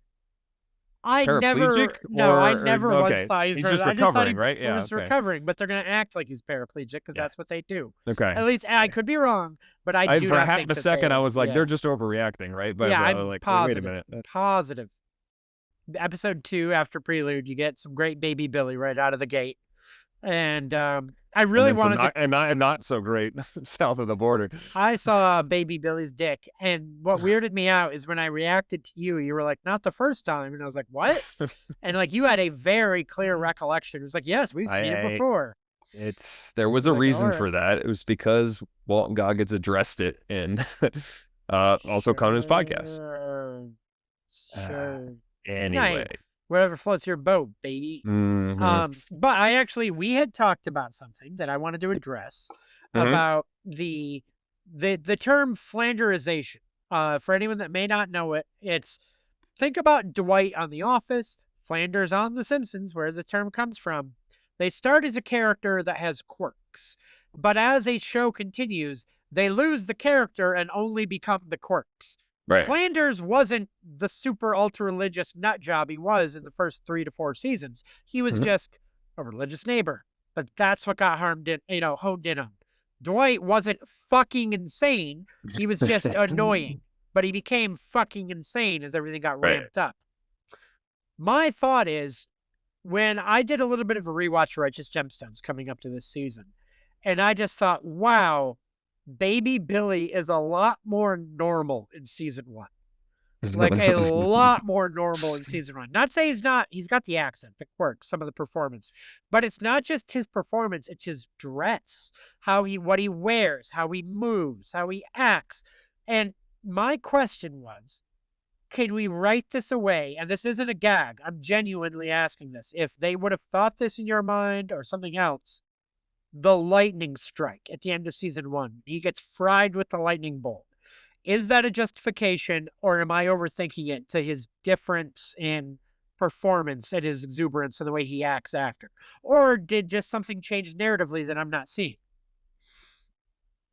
I paraplegic never once okay. thought He's I just just thought recovering, right? he Yeah. was Okay. recovering, but they're gonna act like he's paraplegic because that's what they do. Okay. At least I could be wrong, but I do For not half think a that second, I they. was like, Yeah, they're just overreacting, right? But yeah, I'm like, wait a positive. minute. Positive. Episode 2 after Prelude, you get some great baby Billy right out of the gate, and I really And then wanted to. and not so great south of the border. I saw baby Billy's dick, and what weirded me out is when I reacted to you, you were like, "Not the first time," and I was like, "What?" And like you had a very clear recollection. It was like, "Yes, we've seen it before." There was a like, reason right. for that. It was because Walton Goggins addressed it in also Conan's podcast. Sure. Anyway, whatever floats your boat, baby. But we had talked about something that I wanted to address about the term Flanderization. For anyone that may not know it, it's think about Dwight on The Office, Flanders on The Simpsons, where the term comes from. They start as a character that has quirks, but as a show continues, they lose the character and only become the quirks. right. Flanders wasn't the super ultra religious nut job he was in the first 3 to 4 seasons. He was just a religious neighbor, but that's what got honed in on. Dwight wasn't fucking insane. He was just annoying, but he became fucking insane as everything got ramped up. My thought is, when I did a little bit of a rewatch of Righteous Gemstones coming up to this season, and I just thought, wow, baby Billy is a lot more normal in season 1. Like a lot more normal in season 1. Not say he's not, he's got the accent, the quirks, some of the performance, but it's not just his performance, it's his dress, what he wears, how he moves, how he acts. And my question was, can we write this away? And this isn't a gag. I'm genuinely asking this. If they would have thought this in your mind or something else, the lightning strike at the end of season 1, he gets fried with the lightning bolt. Is that a justification, or am I overthinking it to his difference in performance and his exuberance and the way he acts after? Or did just something change narratively that I'm not seeing?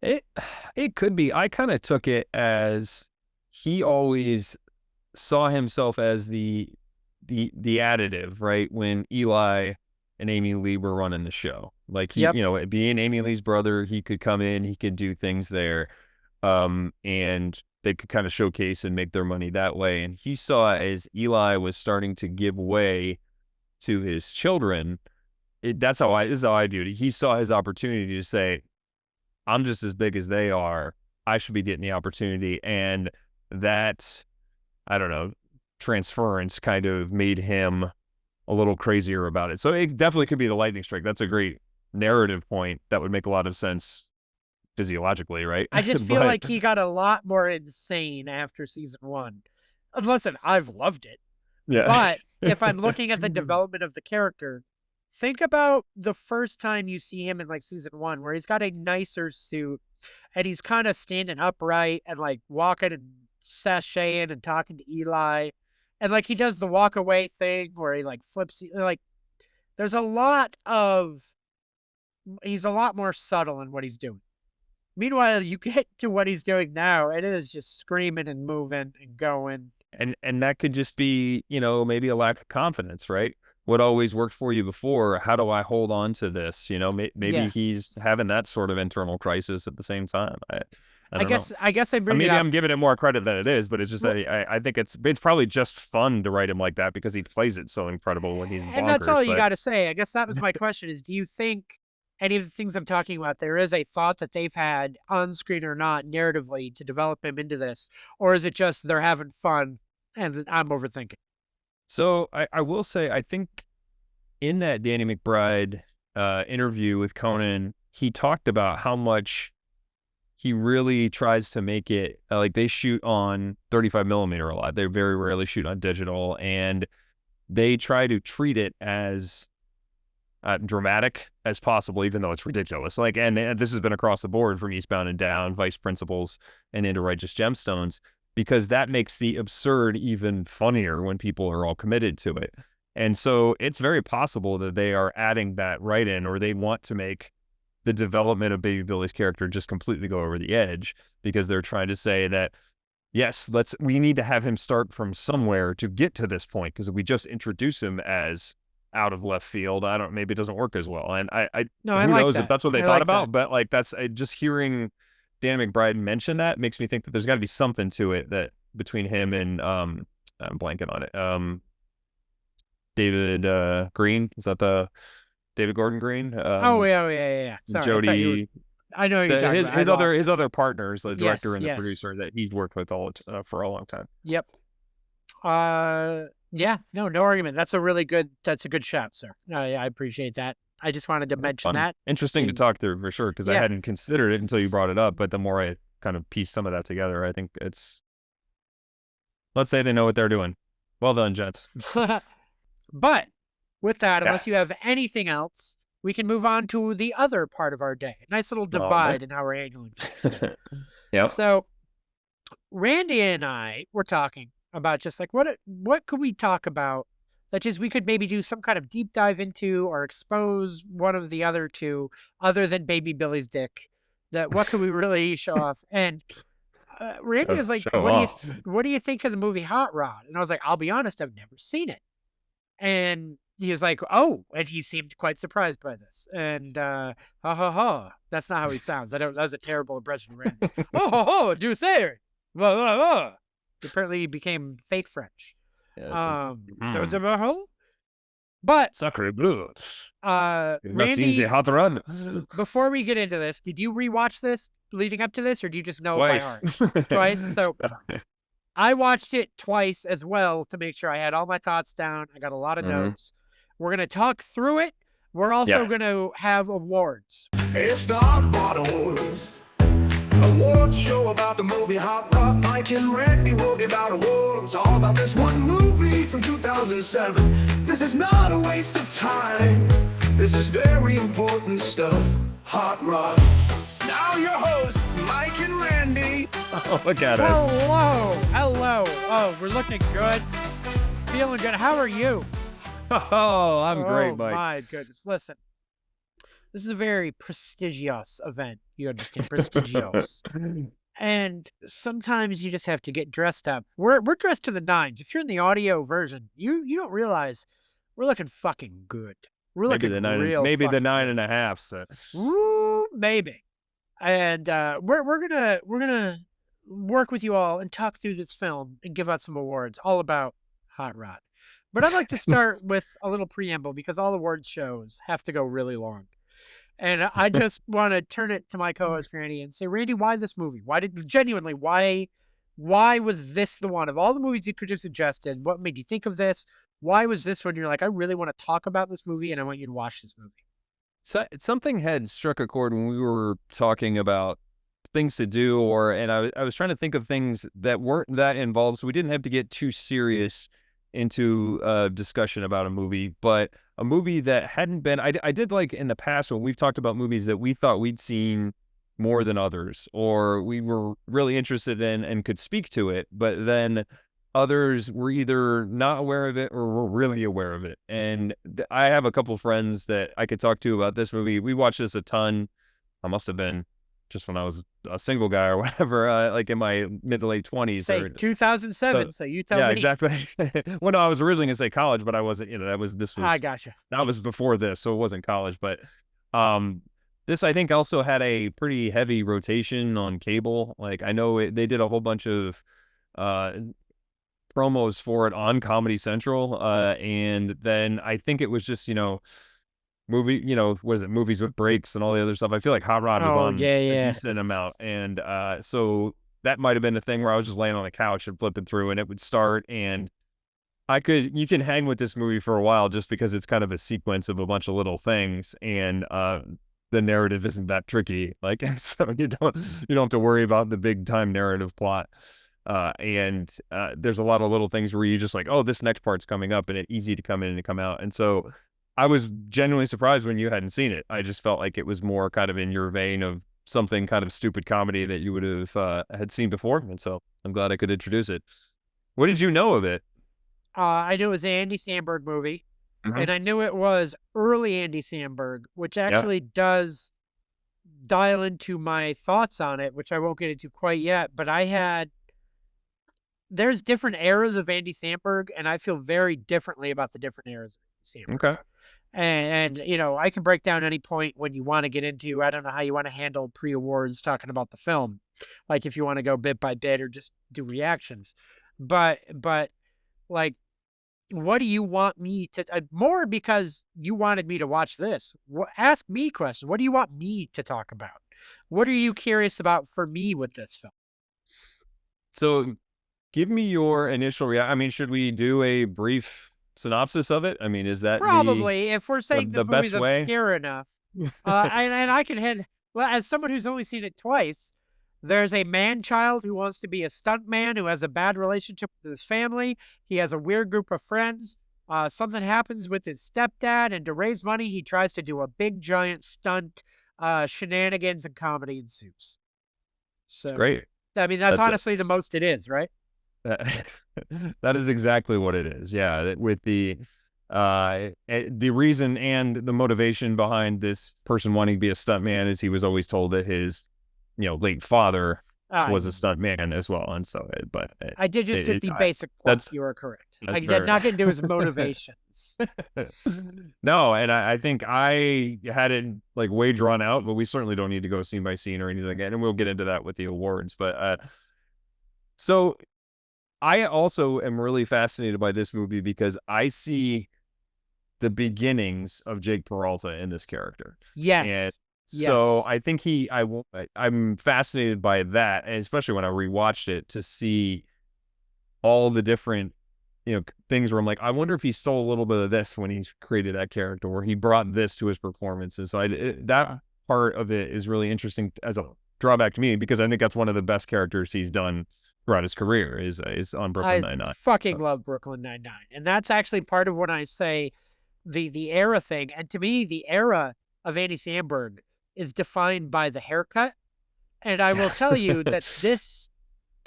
It could be. I kind of took it as he always saw himself as the additive, right? When Eli and Amy Lee were running the show. Like he, being Amy Lee's brother, he could come in, he could do things there. And they could kind of showcase and make their money that way. And he saw as Eli was starting to give way to his children, this is how I viewed it. He saw his opportunity to say, I'm just as big as they are. I should be getting the opportunity. And that, I don't know, transference kind of made him a little crazier about it. So it definitely could be the lightning strike. That's a great narrative point that would make a lot of sense physiologically, right? I just feel like he got a lot more insane after season 1. Listen, I've loved it. Yeah. But if I'm looking at the development of the character, think about the first time you see him in like season 1, where he's got a nicer suit and he's kind of standing upright and like walking and sashaying and talking to Eli. And like he does the walk away thing where he like flips, like there's a lot of, he's a lot more subtle in what he's doing. Meanwhile, you get to what he's doing now, and it is just screaming and moving and going. And that could just be, maybe a lack of confidence, right? What always worked for you before, how do I hold on to this? Maybe he's having that sort of internal crisis at the same time. I guess I'm giving it more credit than it is, but it's just that I think it's probably just fun to write him like that because he plays it so incredible when he's bonkers. And that's all you got to say. I guess that was my question is, do you think any of the things I'm talking about, there is a thought that they've had on screen or not narratively to develop him into this, or is it just they're having fun and I'm overthinking? So I will say, I think in that Danny McBride interview with Conan, he talked about how much he really tries to make it like they shoot on 35 millimeter a lot. They very rarely shoot on digital, and they try to treat it as dramatic as possible, even though it's ridiculous. Like, and this has been across the board from Eastbound and Down, Vice Principals, and into Righteous Gemstones, because that makes the absurd even funnier when people are all committed to it. And so it's very possible that they are adding that right in, or they want to make the development of Baby Billy's character just completely go over the edge, because they're trying to say that, yes, we need to have him start from somewhere to get to this point, because if we just introduce him as out of left field, maybe it doesn't work as well. And No, who I like knows that. if that's what they I thought like about, that. but like just hearing Dan McBride mention that makes me think that there's got to be something to it, that between him and I'm blanking on it. David Green, is that the David Gordon Green? Oh yeah. Sorry, I thought you were. Jody, I know who you're talking about. I lost. his other partners, the director Yes, and the yes. producer that he's worked with all for a long time. Yep. Yeah. No argument. That's a good shot, sir. I appreciate that. I just wanted to mention Fun. that. Interesting to talk through for sure, because I hadn't considered it until you brought it up. But the more I kind of piece some of that together, I think it's, let's say they know what they're doing. Well done, gents. But with that, unless you have anything else, we can move on to the other part of our day. Nice little divide in how we're handling this. Yeah. So Randy and I were talking about just like what could we talk about that just we could maybe do some kind of deep dive into, or expose one of the other two other than Baby Billy's dick. That what could we really show off? And Randy was like, what do you think of the movie Hot Rod? And I was like, I'll be honest, I've never seen it. And he was like, oh, and he seemed quite surprised by this. And that's not how he sounds. That was a terrible impression of Randy. Do say. Apparently he became fake French. But Sacre bleu. Randy, Hot Rod. Before we get into this, did you rewatch this leading up to this, or do you just know it by heart? Twice. So I watched it twice as well to make sure I had all my thoughts down. I got a lot of notes. We're gonna talk through it. We're also gonna have awards. It's the Hot Rod Awards. Award show about the movie Hot Rod. Mike and Randy will give out awards all about this one movie from 2007. This is not a waste of time. This is very important stuff. Hot Rod. Now your hosts, Mike and Randy. Oh, look at us. Hello. Oh, we're looking good. Feeling good. How are you? Oh, I'm great, Mike. Oh, my goodness. Listen. This is a very prestigious event. You understand? Prestigious. And sometimes you just have to get dressed up. We're dressed to the nines. If you're in the audio version, you don't realize we're looking fucking good. We're looking real. Maybe the 9.5. So. Woo, maybe. And we're gonna work with you all and talk through this film and give out some awards all about Hot Rod. But I'd like to start with a little preamble, because all award shows have to go really long. And I just want to turn it to my co-host, Randy, and say, Randy, why this movie? Why was this the one? Of all the movies you could have suggested, what made you think of this? Why was this one? You're like, I really want to talk about this movie, and I want you to watch this movie. So something had struck a chord when we were talking about things to do, and I was trying to think of things that weren't that involved, so we didn't have to get too serious into a discussion about a movie, but a movie that hadn't been, I did like in the past when we've talked about movies that we thought we'd seen more than others, or we were really interested in and could speak to it, but then others were either not aware of it or were really aware of it. And I have a couple friends that I could talk to about this movie. We watched this a ton. I must have been just when I was a single guy or whatever, like in my mid to late 20s. Say 2007, so you tell me. Yeah, exactly. Well, no, I was originally going to say college, but I wasn't, I gotcha. That was before this, so it wasn't college. But this, I think, also had a pretty heavy rotation on cable. Like, I know they did a whole bunch of promos for it on Comedy Central. And then I think it was just, movie, what is it, movies with breaks and all the other stuff. I feel like Hot Rod was on a decent amount. And so that might have been a thing where I was just laying on the couch and flipping through, and it would start, and you can hang with this movie for a while just because it's kind of a sequence of a bunch of little things, and the narrative isn't that tricky. Like, and so you don't have to worry about the big time narrative plot. And there's a lot of little things where you just like, oh, this next part's coming up, and it's easy to come in and to come out. And so I was genuinely surprised when you hadn't seen it. I just felt like it was more kind of in your vein of something kind of stupid comedy that you would have had seen before. And so I'm glad I could introduce it. What did you know of it? I knew it was an Andy Samberg movie, Mhm. and I knew it was early Andy Samberg, which Yeah. actually does dial into my thoughts on it, which I won't get into quite yet. But there's different eras of Andy Samberg, and I feel very differently about the different eras of Andy Samberg. Okay. And you know, I can break down any point when you want to get into. I don't know how you want to handle pre-awards talking about the film, like if you want to go bit by bit or just do reactions. But like, what do you want me to more because you wanted me to watch this? Ask me questions. What do you want me to talk about? What are you curious about for me with this film? So, give me your initial reaction. I mean, should we do a brief synopsis of it? I mean, is that Probably, if we're saying the this movie's best way? obscure enough. And I can head, well, as someone who's only seen it twice, there's a man-child who wants to be a stuntman who has a bad relationship with his family. He has a weird group of friends. Something happens with his stepdad, and to raise money, he tries to do a big, giant stunt. Shenanigans and comedy ensues. It's So, great. I mean, that's honestly the most it is, right? That is exactly what it is. Yeah, with the reason and the motivation behind this person wanting to be a stuntman is he was always told that his, late father was a stuntman as well, and so. But I did just hit the basic plot. You are correct. I did not get into his motivations. No, and I think I had it like way drawn out, but we certainly don't need to go scene by scene or anything like that, and we'll get into that with the awards. But so. I also am really fascinated by this movie because I see the beginnings of Jake Peralta in this character. Yes. And so I think I'm fascinated by that, and especially when I rewatched it to see all the different, things where I'm like, I wonder if he stole a little bit of this when he created that character, or he brought this to his performances. So that part of it is really interesting as a drawback to me, because I think that's one of the best characters he's done throughout his career is on Brooklyn Nine-Nine. I fucking love Brooklyn Nine-Nine. And that's actually part of when I say the era thing. And to me, the era of Andy Samberg is defined by the haircut. And I will tell you that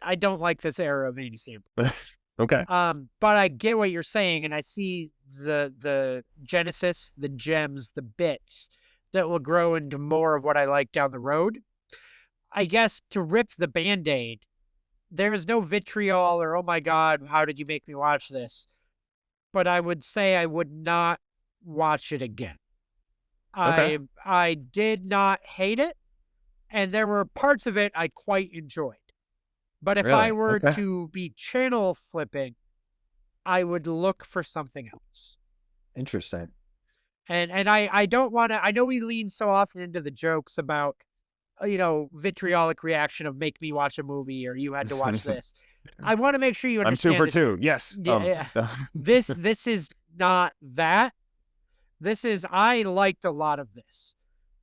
I don't like this era of Andy Samberg. Okay. But I get what you're saying, and I see the genesis, the gems, the bits that will grow into more of what I like down the road. I guess to rip the Band-Aid, there is no vitriol or, oh my God, how did you make me watch this? But I would say I would not watch it again. Okay. I did not hate it, and there were parts of it I quite enjoyed. But if I were to be channel flipping, I would look for something else. Interesting. And I don't want to, I know we lean so often into the jokes about, vitriolic reaction of make me watch a movie or you had to watch this. I want to make sure you understand. I'm 2 for 2. Yes. Yeah. This is not that. I liked a lot of this.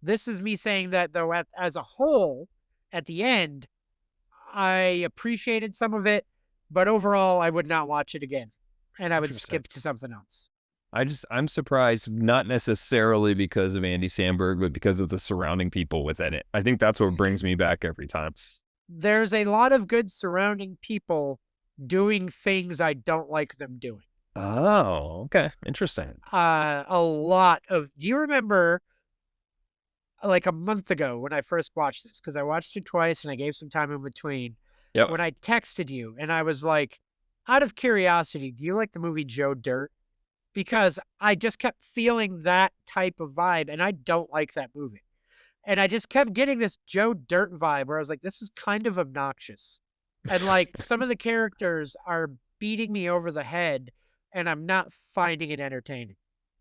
This is me saying that, though, as a whole, at the end, I appreciated some of it, but overall, I would not watch it again, and I would skip to something else. I'm surprised, not necessarily because of Andy Samberg, but because of the surrounding people within it. I think that's what brings me back every time. There's a lot of good surrounding people doing things I don't like them doing. Oh, okay. Interesting. A lot of, do you remember like a month ago when I first watched this? Because I watched it twice and I gave some time in between. Yep. When I texted you and I was like, out of curiosity, do you like the movie Joe Dirt? Because I just kept feeling that type of vibe, and I don't like that movie. And I just kept getting this Joe Dirt vibe where I was like, this is kind of obnoxious. And like some of the characters are beating me over the head, and I'm not finding it entertaining.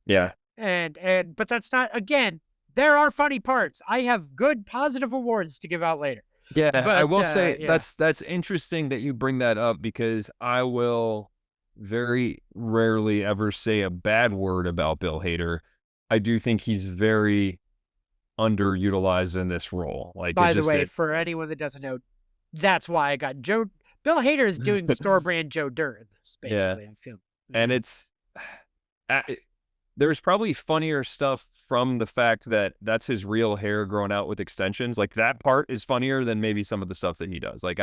Yeah. But that's not, again, there are funny parts. I have good positive awards to give out later. Yeah, but, I will say that's interesting that you bring that up, because I will very rarely ever say a bad word about Bill Hader. I do think he's very underutilized in this role. Like, by the way, for anyone that doesn't know, that's why I got Bill Hader is doing store brand Joe Dirt in this, basically. Yeah. I feel. And it's there's probably funnier stuff from the fact that that's his real hair growing out with extensions. Like, that part is funnier than maybe some of the stuff that he does. Like,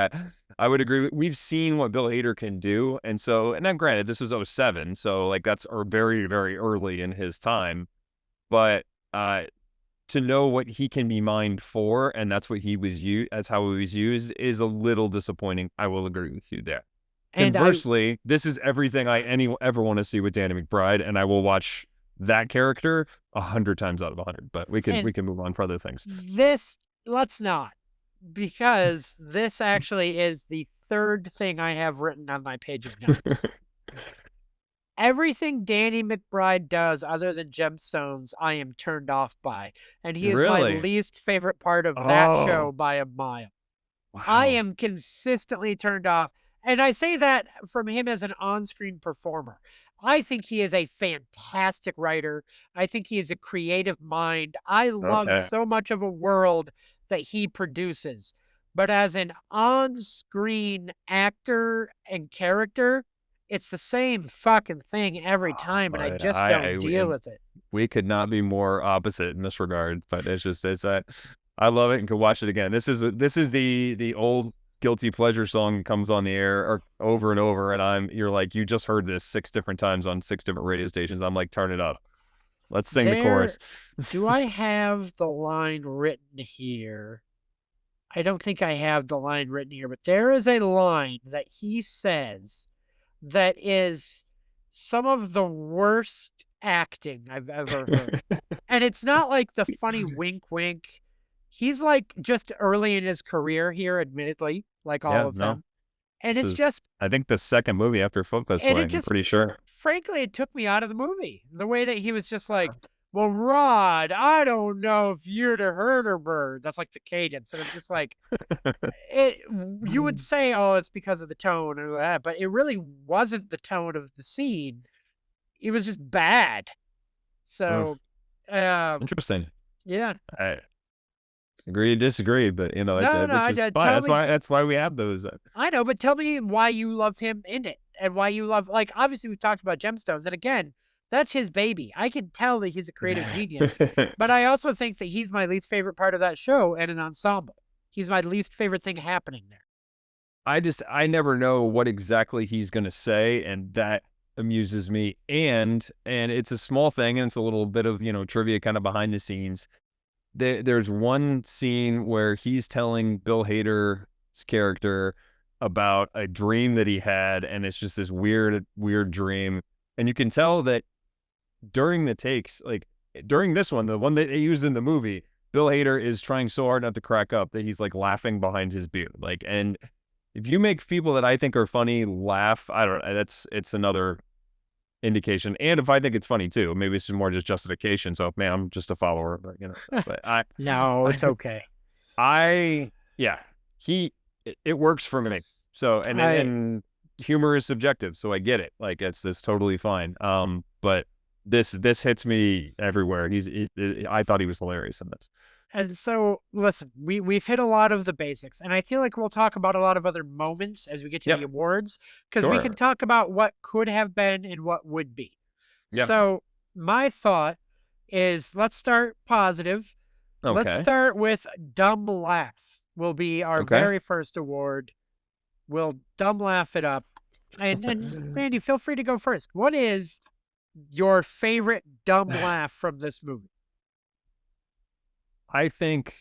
I would agree. We've seen what Bill Hader can do, and now granted, this was '07, so like that's very, very early in his time, but to know what he can be mined for, and that's what he was used as, how he was used, is a little disappointing. I will agree with you there. And Conversely, this is everything I ever want to see with Danny McBride, and I will watch that character 100 times out of 100. But we can move on for other things. Let's not, because this actually is the third thing I have written on my page of notes. Everything Danny McBride does other than Gemstones, I am turned off by. And he is my least favorite part of that show by a mile. Wow. I am consistently turned off. And I say that from him as an on-screen performer. I think he is a fantastic writer. I think he is a creative mind. I love so much of a world that he produces. But as an on-screen actor and character, it's the same fucking thing every time, and I just don't deal with it. We could not be more opposite in this regard, but I love it and could watch it again. This is the old guilty pleasure song comes on the air or over and over, and you're like, you just heard this 6 different times on 6 different radio stations. I'm like, turn it up. Let's sing the chorus. Do I have the line written here? I don't think I have the line written here, but there is a line that he says that is some of the worst acting I've ever heard. And it's not like the funny wink wink. He's like just early in his career here, admittedly, like all of them. And it's just, I think the second movie after Focus Swing, I'm pretty sure. Frankly, it took me out of the movie. The way that he was just like, well, Rod, I don't know if you're the herder bird. That's like the cadence. And I'm just like, you would say, oh, it's because of the tone or that, but it really wasn't the tone of the scene. It was just bad. So, interesting. Yeah. I agree to disagree, but that's why we have those. I know, but tell me why you love him in it and why you love, like, obviously we've talked about Gemstones, and again, that's his baby. I can tell that he's a creative genius, but I also think that he's my least favorite part of that show and an ensemble. He's my least favorite thing happening there. I never know what exactly he's going to say, and that amuses me. And it's a small thing, and it's a little bit of, trivia kind of behind the scenes. There's one scene where he's telling Bill Hader's character about a dream that he had, and it's just this weird dream. And you can tell that during the takes, like during this one, the one that they used in the movie, Bill Hader is trying so hard not to crack up that he's like laughing behind his beard. Like, and if you make people that I think are funny laugh, I don't know, it's another indication. And if I think it's funny too, maybe it's more just justification. So, man, I'm just a follower, but but no, it's okay. It works for me. So, and humor is subjective, so I get it. Like it's totally fine. But this hits me everywhere. I thought he was hilarious in this. And so, listen, we've hit a lot of the basics, and I feel like we'll talk about a lot of other moments as we get to the awards, because we can talk about what could have been and what would be. Yep. So my thought is, let's start positive. Okay. Let's start with Dumb Laugh will be our very first award. We'll dumb laugh it up. And Randy, feel free to go first. What is your favorite dumb laugh from this movie? I think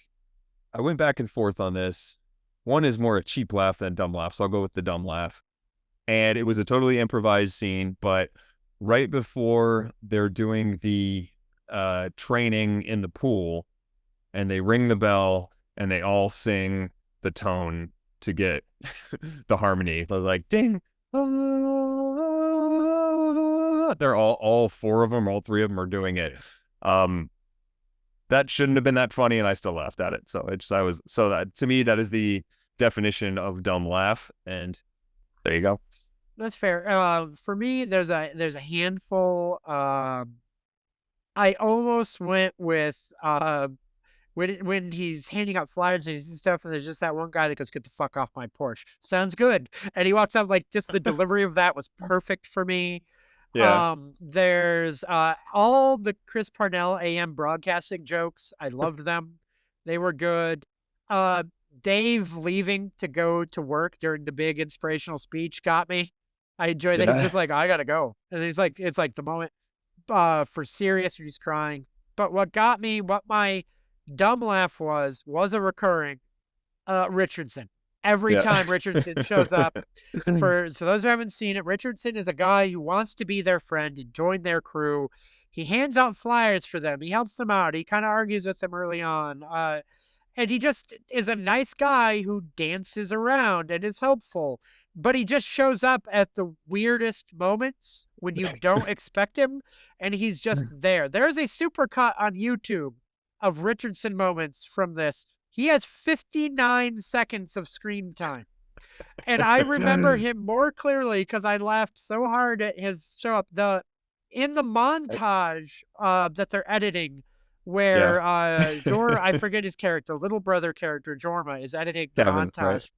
I went back and forth on this. One is more a cheap laugh than dumb laugh, so I'll go with the dumb laugh. And it was a totally improvised scene, but right before they're doing the training in the pool, and they ring the bell, and they all sing the tone to get the harmony. They're like, ding. They're all 4 of them, all 3 of them are doing it. That shouldn't have been that funny, and I still laughed at it. So to me, that is the definition of dumb laugh, and there you go. That's fair. For me, there's a handful. I almost went with when he's handing out flyers and stuff, and there's just that one guy that goes, "Get the fuck off my Porsche." Sounds good, and he walks out, like, just the delivery of that was perfect for me. Yeah. There's all the Chris Parnell AM broadcasting jokes. I loved them. They were good. Dave leaving to go to work during the big inspirational speech got me. I enjoy that. He's just like, I gotta go. And it's like the moment for serious, he's crying. But what got me, what my dumb laugh was a recurring Richardson. Every time Richardson shows up, for those who haven't seen it, Richardson is a guy who wants to be their friend and join their crew. He hands out flyers for them. He helps them out. He kind of argues with them early on. And he just is a nice guy who dances around and is helpful. But he just shows up at the weirdest moments when you don't expect him, and he's just there. There's a supercut on YouTube of Richardson moments from this. He has 59 seconds of screen time. And I remember him more clearly because I laughed so hard at his show up. In the montage that they're editing, where I forget his character, little brother character, Jorma, is editing the montage. Right.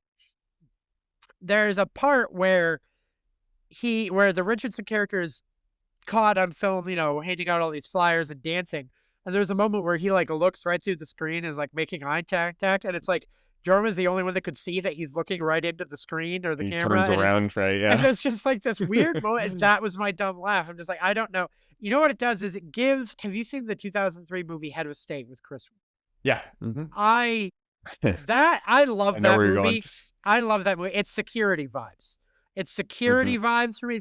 There's a part where the Richardson character is caught on film, handing out all these flyers and dancing. And there's a moment where he looks right through the screen, is making eye contact, and it's like Jorma's the only one that could see that he's looking right into the screen or the camera. Turns around, right? Yeah. And there's just this weird moment. And that was my dumb laugh. I'm just like, I don't know. You know what it does is it gives. Have you seen the 2003 movie Head of State with Chris? Yeah. Mm-hmm. I love that movie. I love that movie. It's Security vibes. It's Security vibes for me,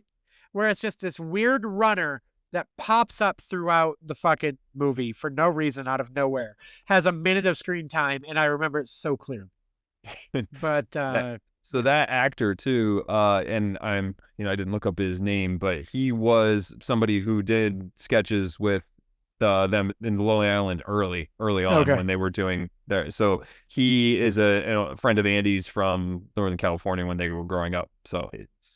where it's just this weird runner that pops up throughout the fucking movie for no reason, out of nowhere, has a minute of screen time, and I remember it so clear. But so that actor too, and I didn't look up his name, but he was somebody who did sketches with them in the Lonely Island early on when they were doing there. So he is a friend of Andy's from Northern California when they were growing up. So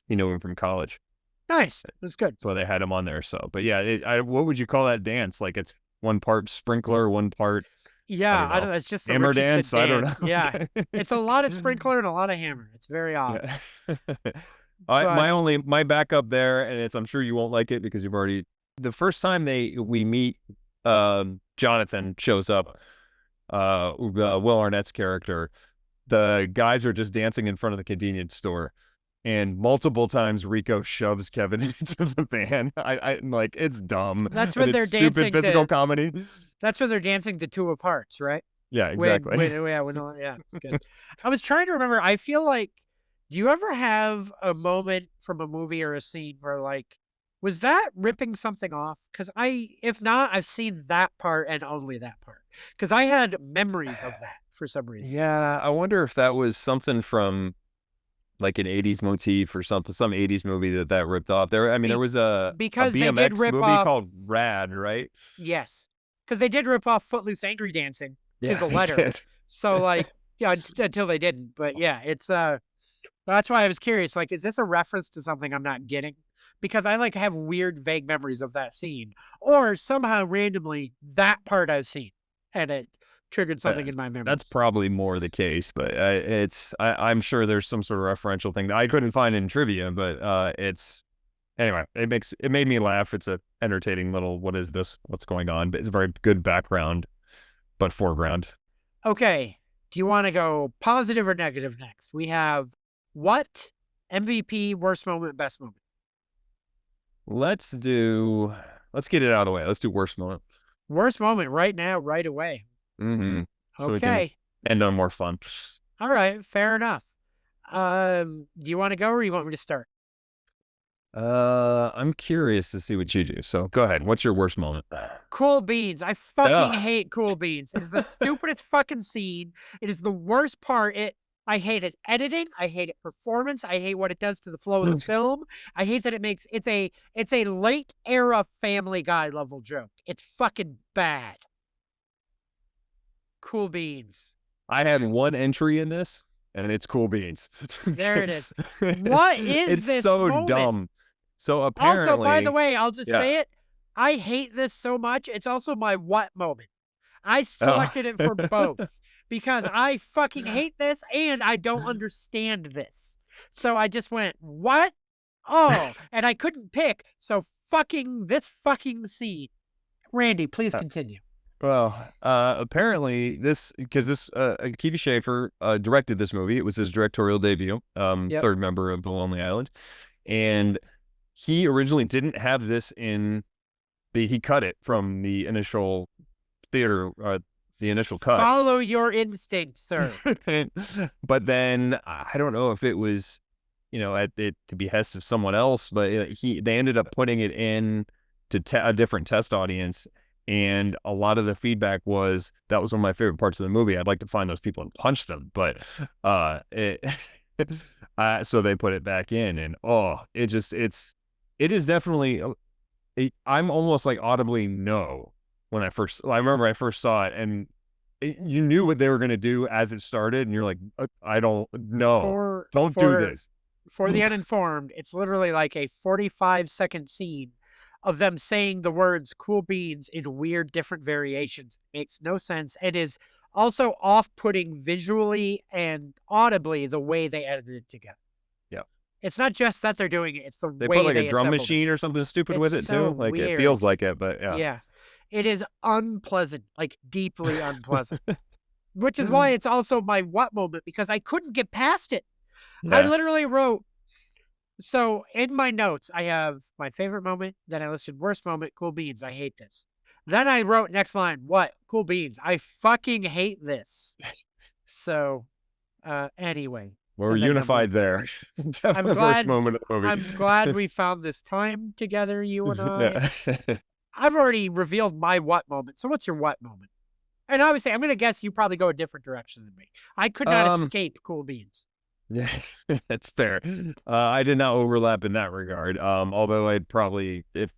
he knew him from college. Nice. That's good. So they had him on there. So, but yeah, what would you call that dance? It's one part sprinkler, one part. Yeah, I don't know. It's just the hammer dance. I don't know. Yeah, it's a lot of sprinkler and a lot of hammer. It's very odd. Yeah. My backup there, and I'm sure you won't like it because you've already. The first time we meet, Jonathan shows up, Will Arnett's character. The guys are just dancing in front of the convenience store. And multiple times Rico shoves Kevin into the van. I'm like, it's dumb. That's when they're dancing. Stupid physical comedy. That's when they're dancing to Two of Hearts, right? Yeah, exactly. Yeah, it's good. I was trying to remember. I feel like, do you ever have a moment from a movie or a scene where was that ripping something off? Because if not, I've seen that part and only that part. Because I had memories of that for some reason. Yeah, I wonder if that was something from an 80s motif or something, some 80s movie that ripped off. There was a BMX they did rip movie off, called Rad, right? Yes, because they did rip off Footloose Angry Dancing to the letter. So until they didn't. But yeah, it's that's why I was curious. Is this a reference to something I'm not getting? Because I have weird, vague memories of that scene, or somehow randomly that part I've seen, and it triggered something in my memory. That's probably more the case, but I'm sure there's some sort of referential thing that I couldn't find in trivia, but anyway, it made me laugh. It's a entertaining little, what is this? What's going on? But it's a very good background, but foreground. Okay. Do you want to go positive or negative next? We have what? MVP, worst moment, best moment. Let's get it out of the way. Let's do worst moment. Worst moment right now, right away. Mm-hmm. So okay. We can end on more fun. All right, fair enough. Do you want to go or you want me to start? I'm curious to see what you do. So go ahead. What's your worst moment? Cool Beans. I fucking hate Cool Beans. It's the stupidest fucking scene. It is the worst part. I hate it editing. I hate it performance. I hate what it does to the flow of the film. I hate that it's a late era Family Guy level joke. It's fucking bad. Cool Beans. I had one entry in this, and it's Cool Beans. There it is. What is this? It's so moment? dumb. So apparently. Also, by the way, I'll just say it. I hate this so much. It's also my what moment. I selected it for both because I fucking hate this and I don't understand this. So I just went, what? Oh, and I couldn't pick. So this fucking scene. Randy, please continue. Well, apparently because this Akiva Schaffer directed this movie. It was his directorial debut. Yep. Third member of the Lonely Island, and he originally didn't have this in he cut it from the initial theater, the initial cut. Follow your instincts, sir. But then I don't know if it was, at the behest of someone else, but they ended up putting it in to a different test audience. And a lot of the feedback was that was one of my favorite parts of the movie. I'd like to find those people and punch them, but so they put it back in, and it is definitely. I'm almost like audibly no when I remember I first saw it, and you knew what they were going to do as it started, and you're like, I don't know, don't do this. For the uninformed, it's literally like a 45-second scene of them saying the words "cool beans" in weird different variations. It makes no sense. It is also off-putting visually and audibly the way they edited it together. Yeah. It's not just that they're doing it, it's the they way put like they a drum assembled machine it. or something stupid with it so too. Like weird. It feels like it, but yeah. Yeah. It is unpleasant, like deeply unpleasant. Which is why it's also my what moment, because I couldn't get past it. Yeah. I literally wrote, so in my notes, I have my favorite moment, then I listed worst moment, cool beans, I hate this. Then I wrote next line, what? Cool beans, I fucking hate this. So, anyway. We're unified there. Definitely the worst moment of the movie. I'm glad we found this time together, you and I. Yeah. I've already revealed my what moment, so what's your what moment? And obviously, I'm going to guess you probably go a different direction than me. I could not escape cool beans. Yeah, that's fair. I did not overlap in that regard. Although I'd probably, if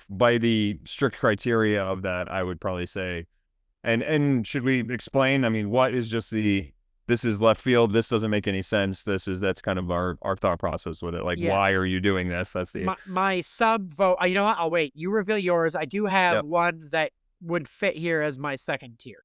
by the strict criteria of that, I would probably say, and should we explain? I mean, what is just this is left field. This doesn't make any sense. That's kind of our thought process with it. Like, Yes. Why are you doing this? That's the my sub vote. You know what? I'll wait. You reveal yours. I do have one that would fit here as my second tier.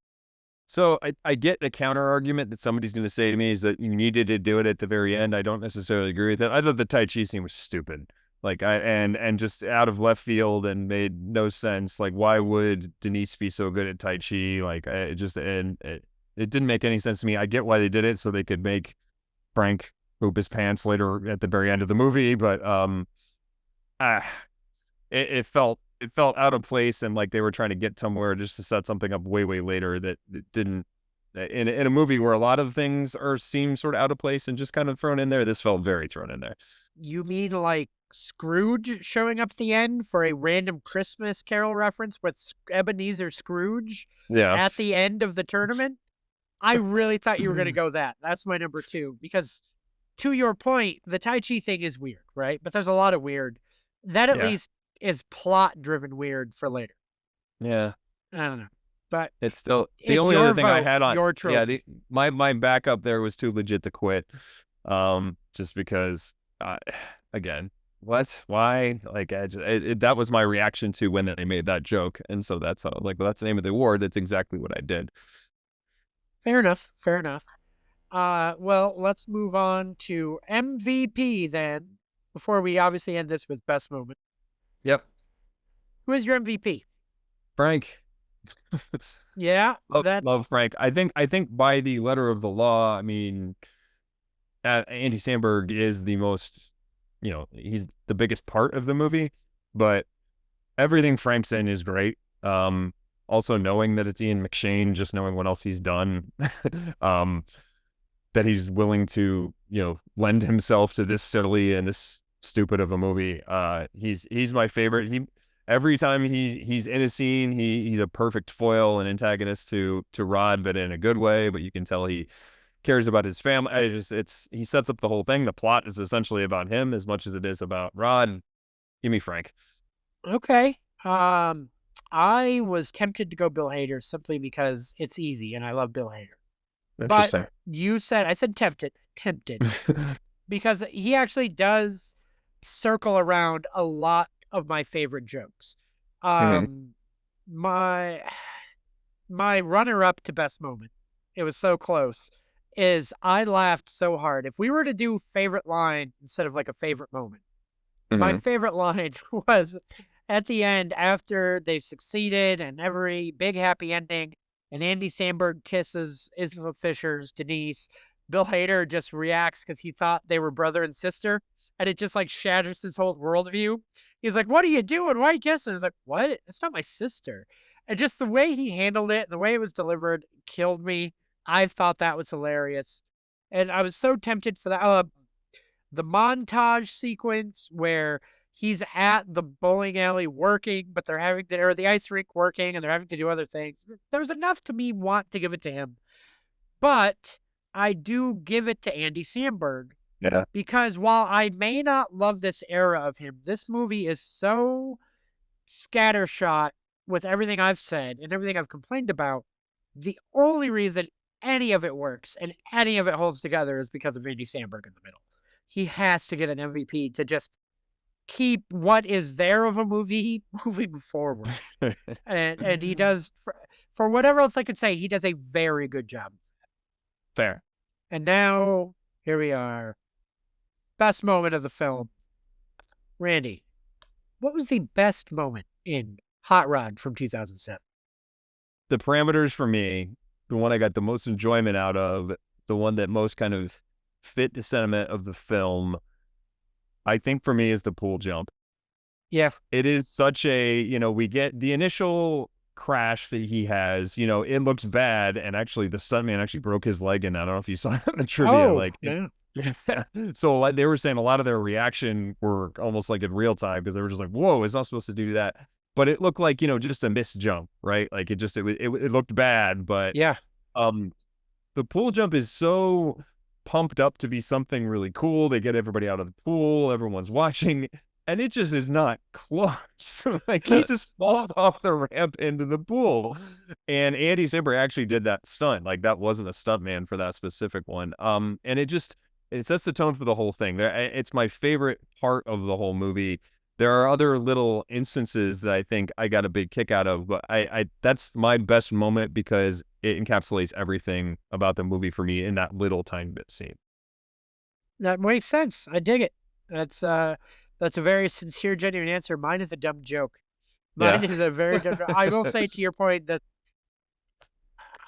So I get the counter argument that somebody's going to say to me is that you needed to do it at the very end. I don't necessarily agree with it. I thought the Tai Chi scene was stupid, like and just out of left field and made no sense. Like, why would Denise be so good at Tai Chi? Like, it didn't make any sense to me. I get why they did it so they could make Frank poop his pants later at the very end of the movie, but it felt out of place, and like they were trying to get somewhere just to set something up way later that it didn't. In a movie where a lot of things seem sort of out of place and just kind of thrown in there, this felt very thrown in there. You mean like Scrooge showing up at the end for a random Christmas Carol reference with Ebenezer Scrooge at the end of the tournament? I really thought you were going to go that. That's my number 2, because to your point, the Tai Chi thing is weird, right? But there's a lot of weird. That at least is plot-driven weird for later. Yeah. I don't know. But it's still the only other thing I had on your trophy. My backup there was too legit to quit. Just because again, what? Why? Like that was my reaction to when they made that joke. And so that's how, like, well, that's the name of the award. That's exactly what I did. Fair enough. Well, let's move on to MVP then, before we obviously end this with best moment. Yep. Who is your MVP? Frank. Yeah. Love Frank. I think by the letter of the law, I mean, Andy Samberg is the most, he's the biggest part of the movie, but everything Frank's in is great. Also knowing that it's Ian McShane, just knowing what else he's done, that he's willing to, lend himself to this silly and this stupid of a movie. He's my favorite. Every time he's in a scene, he's a perfect foil and antagonist to Rod, but in a good way. But you can tell he cares about his family. He sets up the whole thing. The plot is essentially about him as much as it is about Rod. Give me Frank. Okay. I was tempted to go Bill Hader simply because it's easy and I love Bill Hader. Interesting. But I said tempted, because he actually does circle around a lot of my favorite jokes. My runner-up to best moment, it was so close, is I laughed so hard. If we were to do favorite line instead of like a favorite moment, my favorite line was, at the end, after they've succeeded and every big happy ending, and Andy Samberg kisses Isla Fisher's Denise, Bill Hader just reacts because he thought they were brother and sister, and it just like shatters his whole worldview. He's like, "What are you doing? Why are you kissing?" It's like, "What? It's not my sister." And just the way he handled it, and the way it was delivered, killed me. I thought that was hilarious, and I was so tempted for that. The montage sequence where he's at the bowling alley working, but they're having to, or the ice rink working, and they're having to do other things. There was enough to me want to give it to him, but I do give it to Andy Samberg. Yeah. Because while I may not love this era of him, this movie is so scattershot with everything I've said and everything I've complained about. The only reason any of it works and any of it holds together is because of Andy Samberg in the middle. He has to get an MVP to just keep what is there of a movie moving forward. and he does, for whatever else I could say, he does a very good job. Fair. And now, here we are. Best moment of the film. Randy, what was the best moment in Hot Rod from 2007? The parameters for me, the one I got the most enjoyment out of, the one that most kind of fit the sentiment of the film, I think for me is the pool jump. Yeah. It is such a, we get the initial crash that he has, it looks bad, and actually the stuntman actually broke his leg, and I don't know if you saw it in the trivia. Yeah. So like they were saying, a lot of their reaction were almost like in real time, because they were just like, whoa, it's not supposed to do that. But it looked like, just a missed jump, right? Like it looked bad, but yeah. The pool jump is so pumped up to be something really cool. They get everybody out of the pool, everyone's watching, and it just is not close. Like he just falls off the ramp into the pool. And Andy Samberg actually did that stunt. Like that wasn't a stunt man for that specific one. And it sets the tone for the whole thing. It's my favorite part of the whole movie. There are other little instances that I think I got a big kick out of, but that's my best moment because it encapsulates everything about the movie for me in that little tiny bit scene. That makes sense. I dig it. That's a very sincere, genuine answer. Mine is a dumb joke. Mine is a very dumb joke. I will say to your point that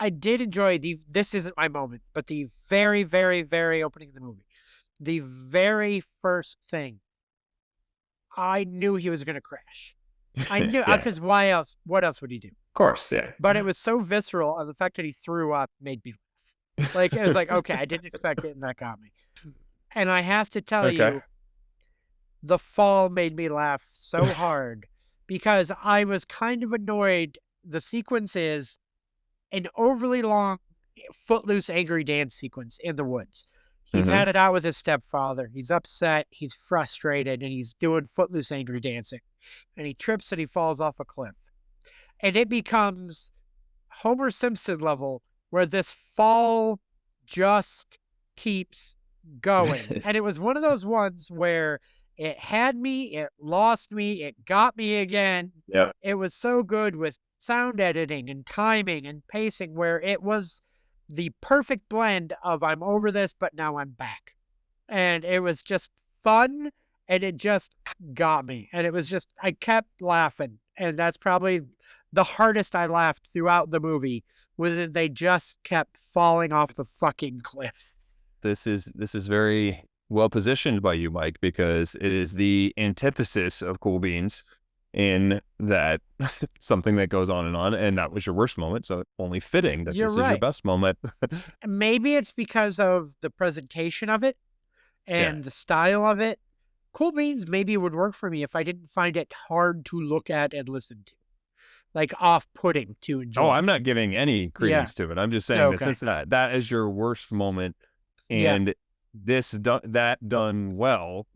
I did enjoy this isn't my moment, but the very, very, very opening of the movie. The very first thing, I knew he was going to crash. I knew, because why else? What else would he do? Of course, yeah. But it was so visceral, and the fact that he threw up made me laugh. Like, it was like, okay, I didn't expect it, and that got me. And I have to tell you, the fall made me laugh so hard because I was kind of annoyed. The sequence is an overly long, footloose, angry dance sequence in the woods. He's had it out with his stepfather. He's upset. He's frustrated, and he's doing footloose, angry dancing. And he trips and he falls off a cliff. And it becomes Homer Simpson level where this fall just keeps going. And it was one of those ones where it had me, it lost me, it got me again. Yeah. It was so good with sound editing and timing and pacing where it was the perfect blend of I'm over this, but now I'm back. And it was just fun, and it just got me. And it was just, I kept laughing. And that's probably the hardest I laughed throughout the movie, was that they just kept falling off the fucking cliff. This is very well positioned by you, Mike, because it is the antithesis of Cool Beans in that something that goes on, and that was your worst moment, so only fitting that this is your best moment. Maybe it's because of the presentation of it and the style of it. Cool Beans maybe would work for me if I didn't find it hard to look at and listen to, like off-putting to enjoy. Oh, I'm not giving any credence to it. I'm just saying that since that is your worst moment, and that done well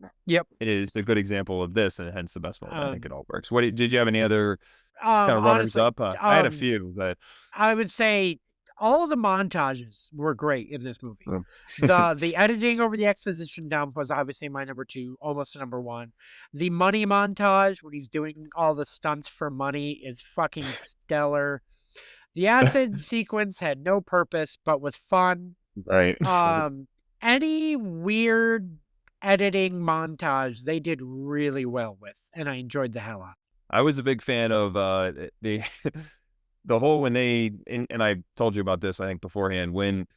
is a good example of this, and hence the best moment. I think it all works. Did you have any other kind of runners up? I had a few, but I would say all of the montages were great in this movie. The editing over the exposition dump was obviously my number 2, almost a number 1. The money montage when he's doing all the stunts for money is fucking stellar. The acid sequence had no purpose but was fun. Right. Any weird editing montage they did really well with, and I enjoyed the hell out. I was a big fan of the the whole when they and I told you about this I think beforehand when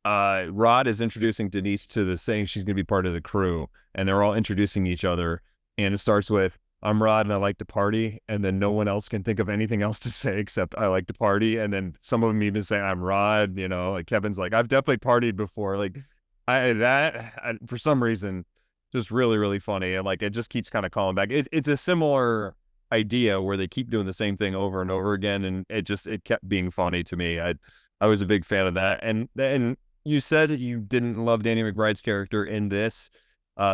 Rod is introducing Denise to the saying she's going to be part of the crew, and they're all introducing each other, and it starts with "I'm Rod and I like to party," and then no one else can think of anything else to say except "I like to party," and then some of them even say "I'm Rod," you know, like Kevin's like "I've definitely partied before," like for some reason just really really funny, and like it just keeps kind of calling back. It's a similar idea where they keep doing the same thing over and over again, and it kept being funny to me. I was a big fan of that, and then you said that you didn't love Danny McBride's character in this.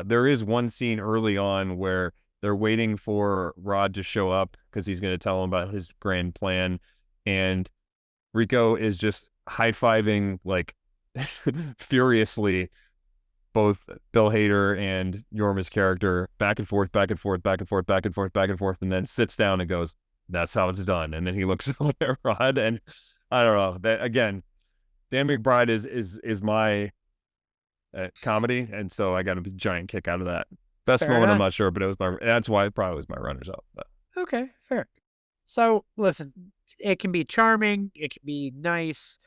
There is one scene early on where they're waiting for Rod to show up because he's going to tell him about his grand plan. And Rico is just high-fiving, like, furiously, both Bill Hader and Yorma's character, back and forth, back and forth, back and forth, back and forth, back and forth, and then sits down and goes, "That's how it's done." And then he looks at Rod, and I don't know. That again, Dan McBride is my comedy, and so I got a giant kick out of that. Best Fair moment, enough. I'm not sure, but that's why it probably was my runners up. But. Okay, fair. So listen, it can be charming, it can be nice.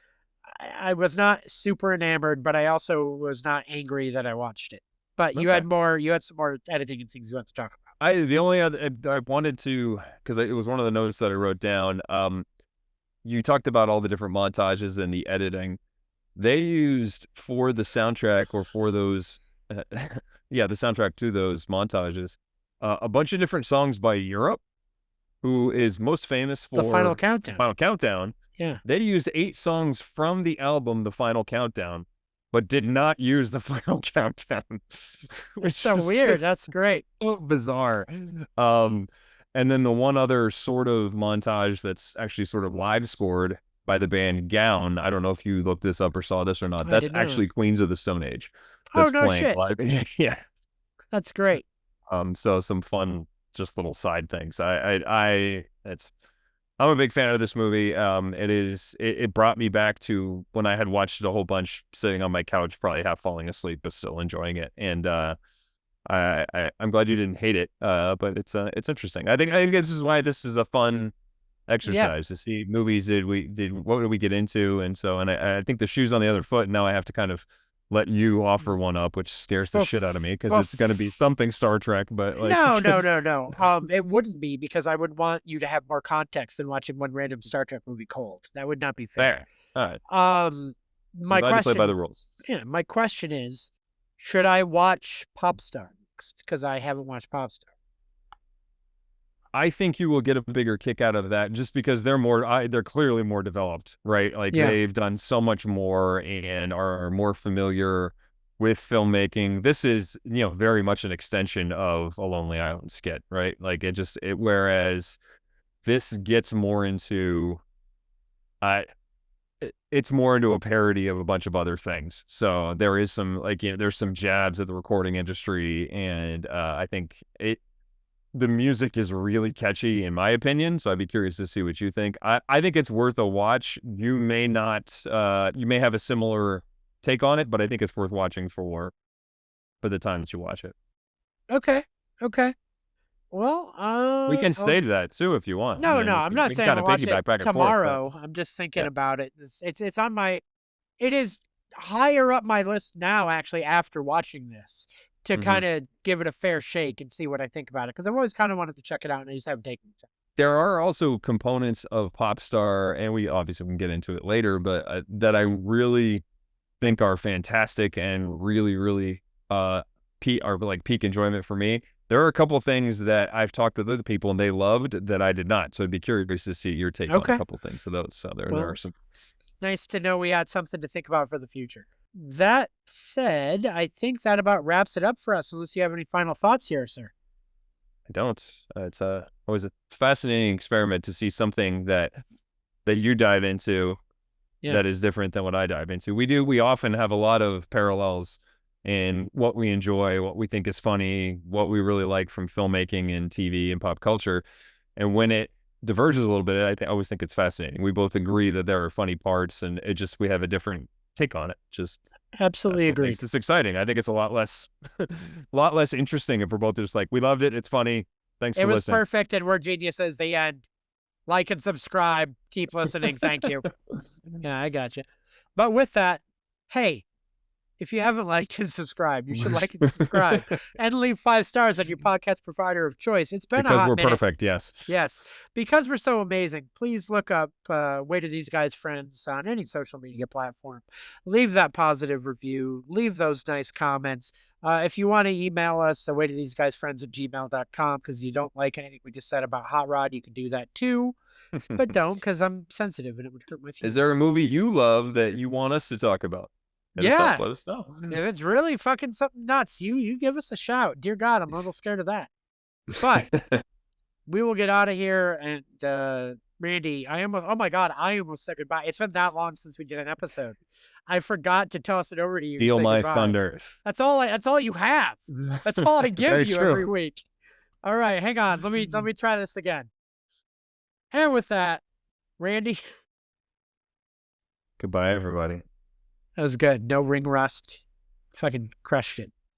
I was not super enamored, but I also was not angry that I watched it. But you had some more editing and things you want to talk about. The only other I wanted to, because it was one of the notes that I wrote down. You talked about all the different montages and the editing they used for the soundtrack or for those, the soundtrack to those montages, a bunch of different songs by Europe, who is most famous for The Final Countdown. Final Countdown. Yeah. They used 8 songs from the album The Final Countdown, but did not use The Final Countdown. Which is so weird. That's great. So bizarre. And then the one other sort of montage that's actually sort of live scored by the band Gown. I don't know if you looked this up or saw this or not. That's actually Queens of the Stone Age. That's no shit. Live. Yeah. That's great. So some fun, just little side things. I'm a big fan of this movie. It brought me back to when I had watched it a whole bunch, sitting on my couch, probably half falling asleep, but still enjoying it. And I'm glad you didn't hate it. But it's interesting. I think this is why this is a fun exercise to see movies. What did we get into? And I think the shoe's on the other foot. And now I have to kind of let you offer one up, which scares the shit out of me because it's going to be something Star Trek. But like, no. It wouldn't be, because I would want you to have more context than watching one random Star Trek movie cold. That would not be fair. All right. My question, play by the rules. Yeah, my question is, should I watch Popstar next? Because I haven't watched Popstar. I think you will get a bigger kick out of that just because they're clearly more developed, right? Like they've done so much more and are more familiar with filmmaking. This is, very much an extension of A Lonely Island skit, right? Like whereas this gets more into, it's more into a parody of a bunch of other things. So there is some, there's some jabs at the recording industry, and I think the music is really catchy, in my opinion, so I'd be curious to see what you think. I think it's worth a watch. You may not, you may have a similar take on it, but I think it's worth watching for the time that you watch it. Okay. Well, we can save that too if you want. No, I'm not saying I'll watch it tomorrow. I'm just thinking about it. It's on my. It is higher up my list now, actually, after watching this, to kind of give it a fair shake and see what I think about it, because I've always kind of wanted to check it out and I just haven't taken it. There are also components of Popstar, and we obviously can get into it later, but that I really think are fantastic and really, really peak enjoyment for me. There are a couple of things that I've talked with other people and they loved that I did not. So I'd be curious to see your take on a couple of things of those. So there are some. It's nice to know we had something to think about for the future. That said, I think that about wraps it up for us, unless you have any final thoughts here, sir. I don't. It's always a fascinating experiment to see something that you dive into that is different than what I dive into. We often have a lot of parallels in what we enjoy, what we think is funny, what we really like from filmmaking and TV and pop culture. And when it diverges a little bit, I always think it's fascinating. We both agree that there are funny parts, and we have a different take on it. Just absolutely agree. It's exciting. I think it's a lot less interesting if we're both just like, we loved it, it's funny, Thanks It for was listening. perfect, and we're geniuses. The end. Like and subscribe. Keep listening. Thank you. Yeah, I got you. But with that, hey, if you haven't liked and subscribed, you should like and subscribe and leave 5 stars on your podcast provider of choice. It's been a Because hot we're minute. perfect, yes. Yes, because we're so amazing. Please look up Way to These Guys Friends on any social media platform. Leave that positive review. Leave those nice comments. If you want to email us, Way to These Guys Friends at gmail.com, because you don't like anything we just said about Hot Rod, you can do that too. But don't, because I'm sensitive and it would hurt my feelings. Is there a movie you love that you want us to talk about? Yeah. Let us know. If it's really fucking something nuts, you give us a shout. Dear God, I'm a little scared of that. But we will get out of here. And Randy, I almost said goodbye. It's been that long since we did an episode. I forgot to toss it over to you. Steal my goodbye. thunder. That's all you have. That's all I give you every week. All right, hang on. Let me try this again. And with that, Randy. Goodbye, everybody. That was good. No ring rust. Fucking crushed it.